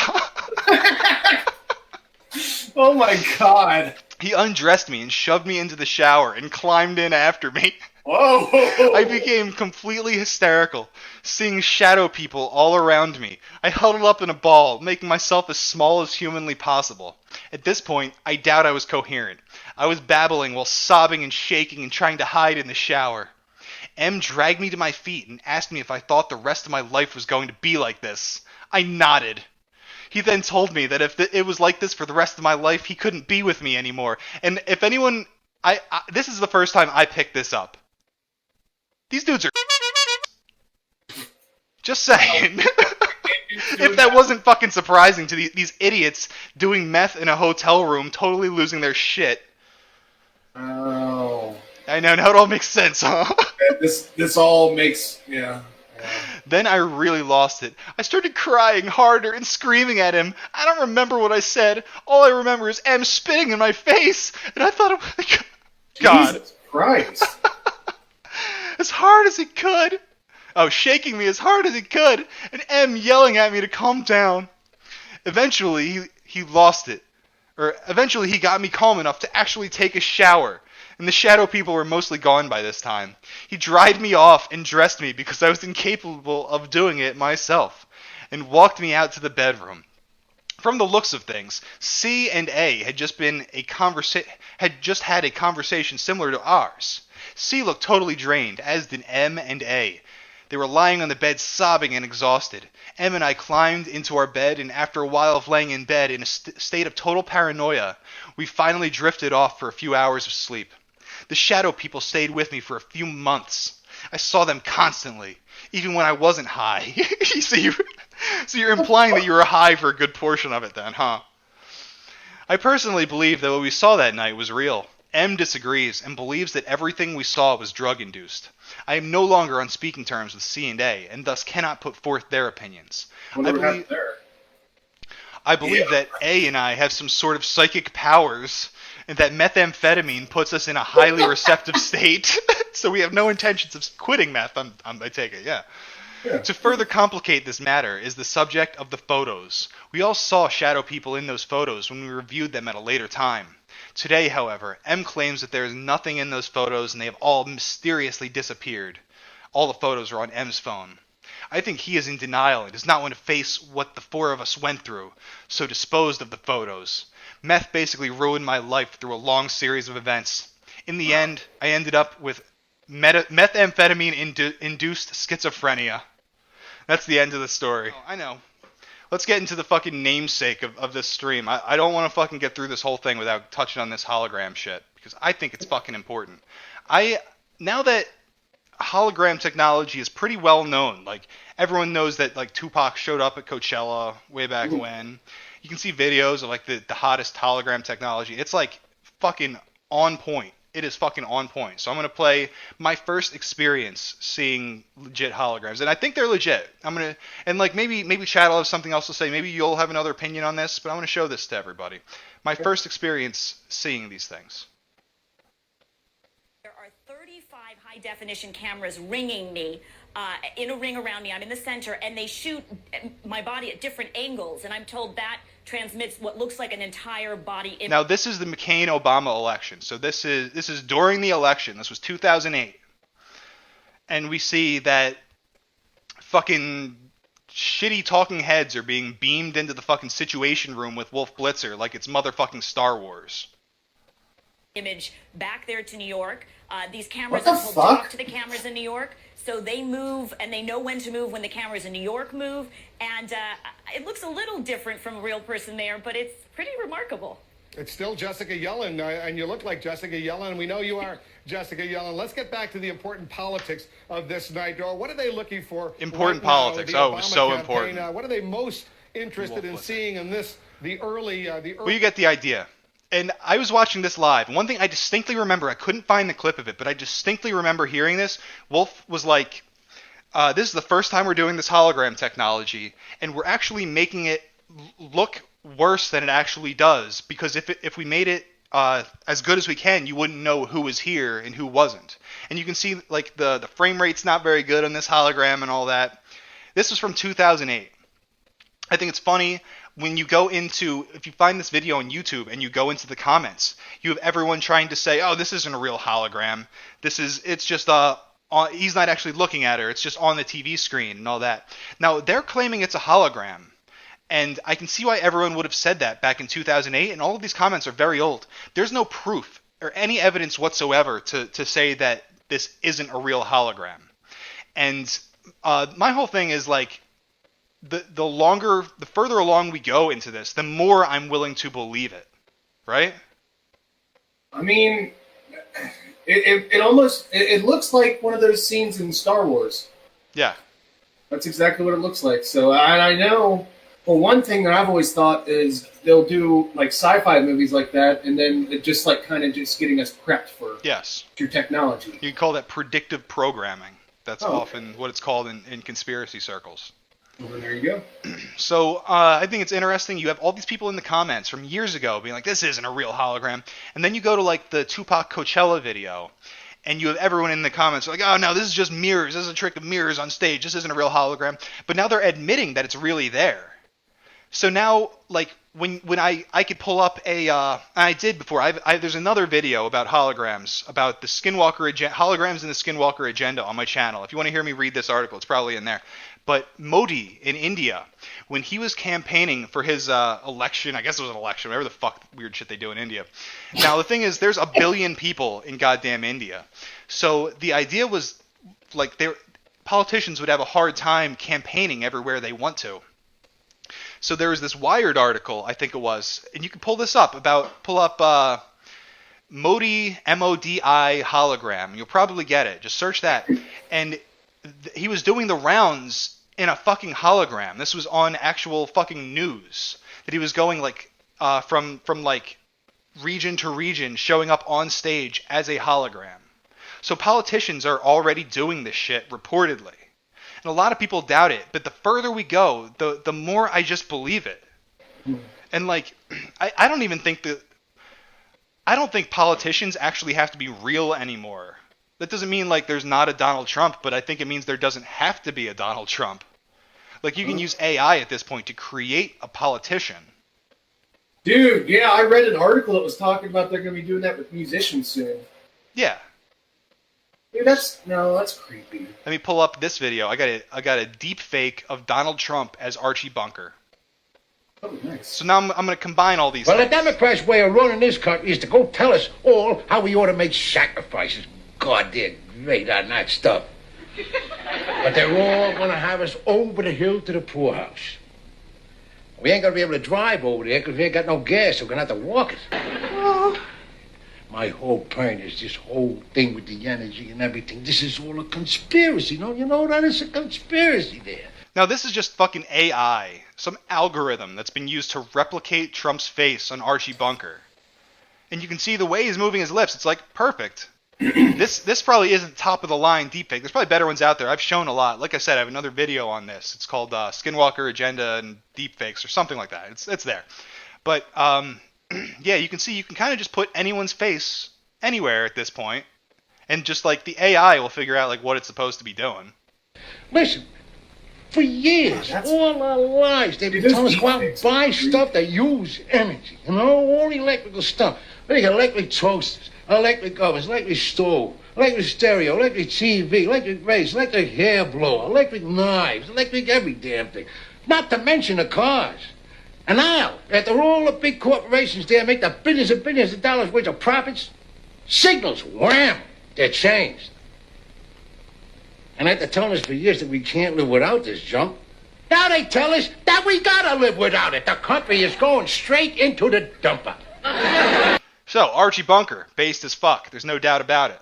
Oh my god. He undressed me and shoved me into the shower and climbed in after me. Whoa! I became completely hysterical, seeing shadow people all around me. I huddled up in a ball, making myself as small as humanly possible. At this point, I doubt I was coherent. I was babbling while sobbing and shaking and trying to hide in the shower. M dragged me to my feet and asked me if I thought the rest of my life was going to be like this. I nodded. He then told me that if it was like this for the rest of my life, he couldn't be with me anymore. And if anyone... this is the first time I picked this up. These dudes are... Just saying. If that wasn't fucking surprising to these idiots doing meth in a hotel room, totally losing their shit. Oh. I know, now it all makes sense, huh? This all makes... Yeah. Then I really lost it. I started crying harder and screaming at him. I don't remember what I said. All I remember is M spitting in my face, and I thought, oh my God. Jesus Christ. As hard as he could. Oh, shaking me as hard as he could, and M yelling at me to calm down. Eventually, he lost it. Eventually he got me calm enough to actually take a shower. and the shadow people were mostly gone by this time. He dried me off and dressed me because I was incapable of doing it myself, and walked me out to the bedroom. From the looks of things, C and A had just had a conversation similar to ours. C looked totally drained, as did M and A. They were lying on the bed sobbing and exhausted. M and I climbed into our bed, and after a while of laying in bed in a state of total paranoia, we finally drifted off for a few hours of sleep. The shadow people stayed with me for a few months. I saw them constantly, even when I wasn't high. So you're implying that you were high for a good portion of it then, huh? I personally believe that what we saw that night was real. M disagrees and believes that everything we saw was drug-induced. I am no longer on speaking terms with C and A, and thus cannot put forth their opinions. I believe that A and I have some sort of psychic powers, and that methamphetamine puts us in a highly receptive state, so we have no intentions of quitting meth, I take it, yeah. To further complicate this matter is the subject of the photos. We all saw shadow people in those photos when we reviewed them at a later time. Today, however, M claims that there is nothing in those photos and they have all mysteriously disappeared. All the photos are on M's phone. I think he is in denial and does not want to face what the four of us went through, so disposed of the photos. Meth basically ruined my life through a long series of events. In the end, I ended up with methamphetamine-induced schizophrenia. That's the end of the story. Oh, I know. Let's get into the fucking namesake of this stream. I don't want to fucking get through this whole thing without touching on this hologram shit, because I think it's fucking important. Now that hologram technology is pretty well known, like, everyone knows that, like, Tupac showed up at Coachella way back when. You can see videos of, like, the hottest hologram technology. It's, like, fucking on point. It is fucking on point. So I'm going to play my first experience seeing legit holograms. And I think they're legit. Maybe Chad will have something else to say. Maybe you'll have another opinion on this, but I'm going to show this to everybody. My first experience seeing these things. There are 35 high-definition cameras ringing me, in a ring around me. I'm in the center, and they shoot my body at different angles, and I'm told that transmits what looks like an entire body image. Now, this is the McCain-Obama election. So this is during the election. This was 2008. And we see that fucking shitty talking heads are being beamed into the fucking Situation Room with Wolf Blitzer like it's motherfucking Star Wars. Image back there to New York. These cameras What the will fuck? talk to the cameras in New York, so they move and they know when to move when the cameras in New York move. And it looks a little different from a real person there, but it's pretty remarkable. It's still Jessica Yellen, and you look like Jessica Yellen, and we know you are Jessica Yellen. Let's get back to the important politics of this night, Dora. What are they looking for? Important right now, politics. the Oh, Obama so campaign? important. What are they most interested in seeing in this, the early... Well, you get the idea. And I was watching this live. One thing I distinctly remember, I couldn't find the clip of it, but I distinctly remember hearing this. Wolf was like, this is the first time we're doing this hologram technology, and we're actually making it look worse than it actually does, because if we made it as good as we can, you wouldn't know who was here and who wasn't. And you can see, like, the frame rate's not very good on this hologram and all that. This was from 2008. I think it's funny when you go into, if you find this video on YouTube and you go into the comments, you have everyone trying to say, oh, this isn't a real hologram. It's just he's not actually looking at her. It's just on the TV screen and all that. Now, they're claiming it's a hologram. And I can see why everyone would have said that back in 2008, and all of these comments are very old. There's no proof or any evidence whatsoever to say that this isn't a real hologram. And my whole thing is, like, the further along we go into this, the more I'm willing to believe it, right? I mean, it looks like one of those scenes in Star Wars. Yeah. That's exactly what it looks like. So I know. Well, one thing that I've always thought is they'll do like sci-fi movies like that, and then it just like kind of just getting us prepped for through technology. You can call that predictive programming. That's often what it's called in conspiracy circles. Well, there you go. So I think it's interesting. You have all these people in the comments from years ago being like, this isn't a real hologram. And then you go to like the Tupac Coachella video, and you have everyone in the comments like, oh, no, this is just mirrors. This is a trick of mirrors on stage. This isn't a real hologram. But now they're admitting that it's really there. So now, like, when I could pull up I did before. There's another video about holograms, about the Skinwalker holograms and the Skinwalker agenda on my channel. If you want to hear me read this article, it's probably in there. But Modi in India, when he was campaigning for his election, I guess it was an election, whatever the fuck weird shit they do in India. Now the thing is, there's 1 billion people in goddamn India, so the idea was like politicians would have a hard time campaigning everywhere they want to. So there was this Wired article, I think it was, and you can pull this up, pull up Modi, M-O-D-I hologram. You'll probably get it. Just search that. And he was doing the rounds in a fucking hologram. This was on actual fucking news. That he was going like from like region to region, showing up on stage as a hologram. So politicians are already doing this shit, reportedly. And a lot of people doubt it, but the further we go, the more I just believe it. And like, I don't think politicians actually have to be real anymore. That doesn't mean like there's not a Donald Trump, but I think it means there doesn't have to be a Donald Trump. Like you can use AI at this point to create a politician. Dude, yeah, I read an article that was talking about they're going to be doing that with musicians soon. Yeah. Dude, that's creepy. Let me pull up this video. I got a deep fake of Donald Trump as Archie Bunker. Oh, nice. So now I'm going to combine all these Well, things. the Democrats' way of running this country is to go tell us all how we ought to make sacrifices. God, they're great on that stuff. But they're all going to have us over the hill to the poorhouse. We ain't going to be able to drive over there because we ain't got no gas, so we're going to have to walk it. My whole point is this whole thing with the energy and everything. This is all a conspiracy. No, you know that is a conspiracy there. Now, this is just fucking AI, some algorithm that's been used to replicate Trump's face on Archie Bunker. And you can see the way he's moving his lips. It's like perfect. This probably isn't top of the line deepfake. There's probably better ones out there. I've shown a lot. Like I said, I have another video on this. It's called Skinwalker Agenda and Deepfakes or something like that. It's there. But yeah, you can see you can kind of just put anyone's face anywhere at this point, and just like the AI will figure out like what it's supposed to be doing. Listen, for years, all our lives, they've been telling us to go out and buy stuff that use energy. You know, all electrical stuff. They got electric toasters, electric ovens, electric stove, electric stereo, electric TV, electric race, electric hair blower, electric knives, electric every damn thing. Not to mention the cars. And now, after all the big corporations there make the billions and billions of dollars worth of profits, signals, wham, they're changed. And after telling us for years that we can't live without this junk, now they tell us that we gotta live without it. The country is going straight into the dumper. So, Archie Bunker, based as fuck. There's no doubt about it.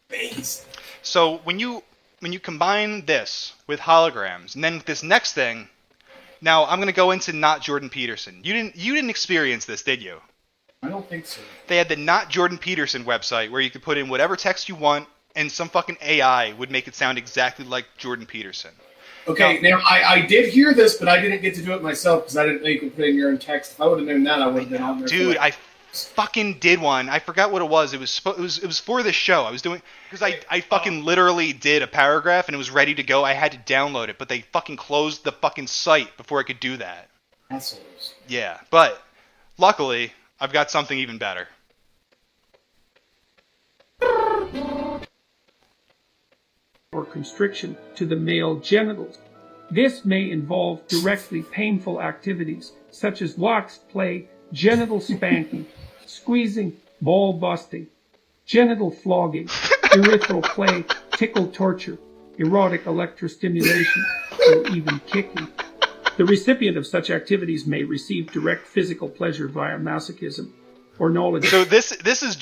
Based. So, when you combine this with holograms, and then this next thing, now I'm going to go into Not Jordan Peterson. You didn't experience this, did you? I don't think so. They had the Not Jordan Peterson website where you could put in whatever text you want, and some fucking AI would make it sound exactly like Jordan Peterson. Okay, now I did hear this, but I didn't get to do it myself because I didn't know you could put in your own text. If I would have known that, I would have been on there. Dude, I fucking did one. I forgot what it was. It was for this show. I was doing because I fucking literally did a paragraph and it was ready to go. I had to download it, but they fucking closed the fucking site before I could do that. Assholes. Yeah, but luckily I've got something even better. Or constriction to the male genitals. This may involve directly painful activities such as wax play, genital spanking, squeezing, ball busting, genital flogging, urethral play, tickle torture, erotic electrostimulation, or even kicking. The recipient of such activities may receive direct physical pleasure via masochism or knowledge. So this is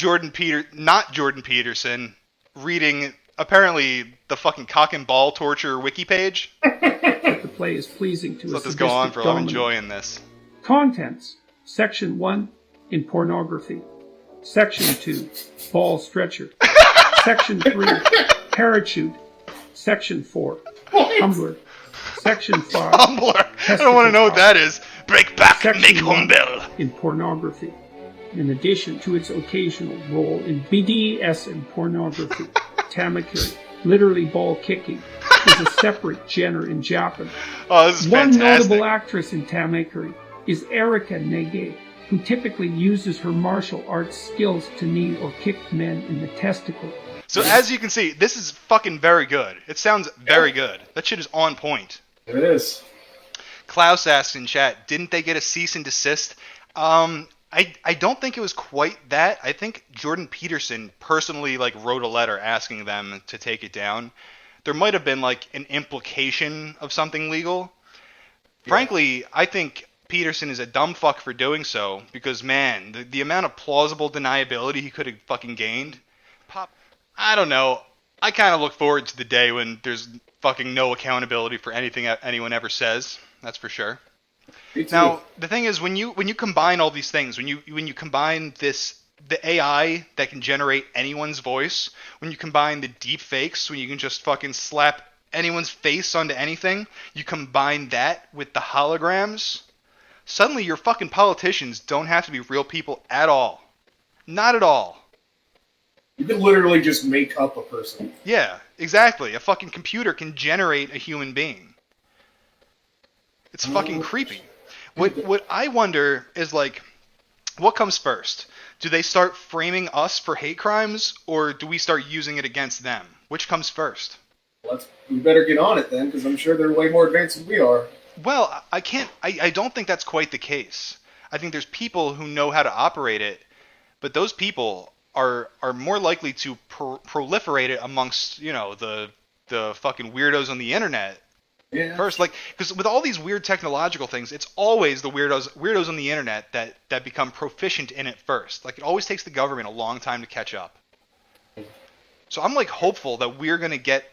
not Jordan Peterson reading apparently the fucking cock and ball torture wiki page. The play is pleasing to Let a this go on, for I'm dominant. enjoying this. Contents. Section 1, in pornography. Section 2, ball stretcher. Section 3, parachute. Section 4, Humbler. Section 5, Humbler. I don't want to know what that is. Break back, Section make 1, humble. in pornography. In addition to its occasional role in BDSM pornography, tamakiri, literally ball kicking, is a separate genre in Japan. Oh, this is One fantastic. notable actress in tamakiri, is Erica Nege, who typically uses her martial arts skills to knee or kick men in the testicle. So as you can see, this is fucking very good. It sounds very good. That shit is on point. It is. Klaus asks in chat, didn't they get a cease and desist? I don't think it was quite that. I think Jordan Peterson personally wrote a letter asking them to take it down. There might have been an implication of something legal. Yeah. Frankly, I think Peterson is a dumb fuck for doing so because, man, the amount of plausible deniability he could have fucking gained. I don't know. I kind of look forward to the day when there's fucking no accountability for anything anyone ever says. That's for sure. Now, the thing is, when you combine all these things, when you combine the AI that can generate anyone's voice, when you combine the deep fakes, when you can just fucking slap anyone's face onto anything, you combine that with the holograms, suddenly your fucking politicians don't have to be real people at all. Not at all. You can literally just make up a person. Yeah, exactly. A fucking computer can generate a human being. It's fucking creepy. What I wonder is, what comes first? Do they start framing us for hate crimes, or do we start using it against them? Which comes first? We better get on it then, because I'm sure they're way more advanced than we are. Well, I don't think that's quite the case. I think there's people who know how to operate it, but those people are more likely to proliferate it amongst, the fucking weirdos on the internet. Yeah. First, because with all these weird technological things, it's always the weirdos on the internet that become proficient in it first. It always takes the government a long time to catch up. So I'm hopeful that we're gonna get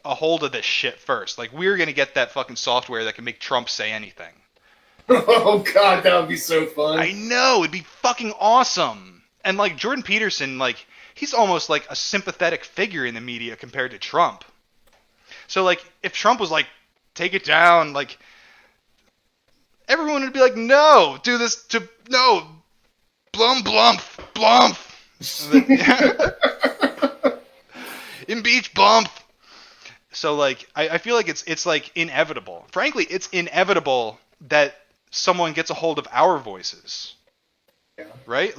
a hold of this shit first. We're gonna get that fucking software that can make Trump say anything. Oh god, that would be so fun. I know, it'd be fucking awesome. And Jordan Peterson, he's almost a sympathetic figure in the media compared to Trump. So, if Trump was take it down, everyone would be no, do this no, blumph. Impeach Blumph. So, I feel it's inevitable. Frankly, it's inevitable that someone gets a hold of our voices. Yeah. Right?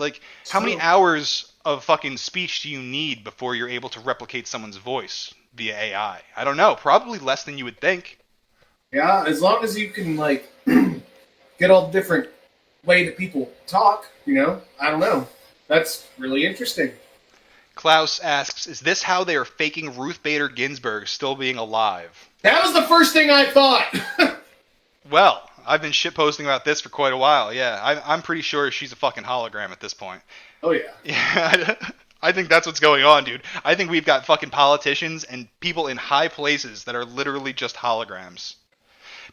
How many hours of fucking speech do you need before you're able to replicate someone's voice via AI? I don't know. Probably less than you would think. Yeah, as long as you can, get all the different way that people talk, I don't know. That's really interesting. Klaus asks, is this how they are faking Ruth Bader Ginsburg still being alive? That was the first thing I thought! Well, I've been shitposting about this for quite a while, yeah. I'm pretty sure she's a fucking hologram at this point. Oh, yeah. Yeah, I think that's what's going on, dude. I think we've got fucking politicians and people in high places that are literally just holograms.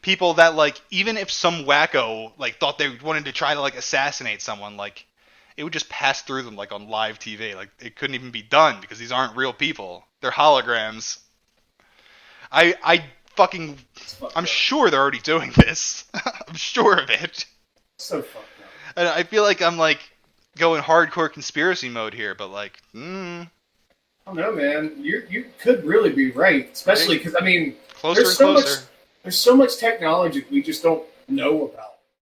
People that, even if some wacko, thought they wanted to try to, assassinate someone, it would just pass through them, on live TV. It couldn't even be done because these aren't real people. They're holograms. I'm sure they're already doing this. I'm sure of it. So fucked up. And I feel like I'm, going hardcore conspiracy mode here, but I don't know, man. You could really be right, especially because closer and closer. There's so much technology we just don't know about.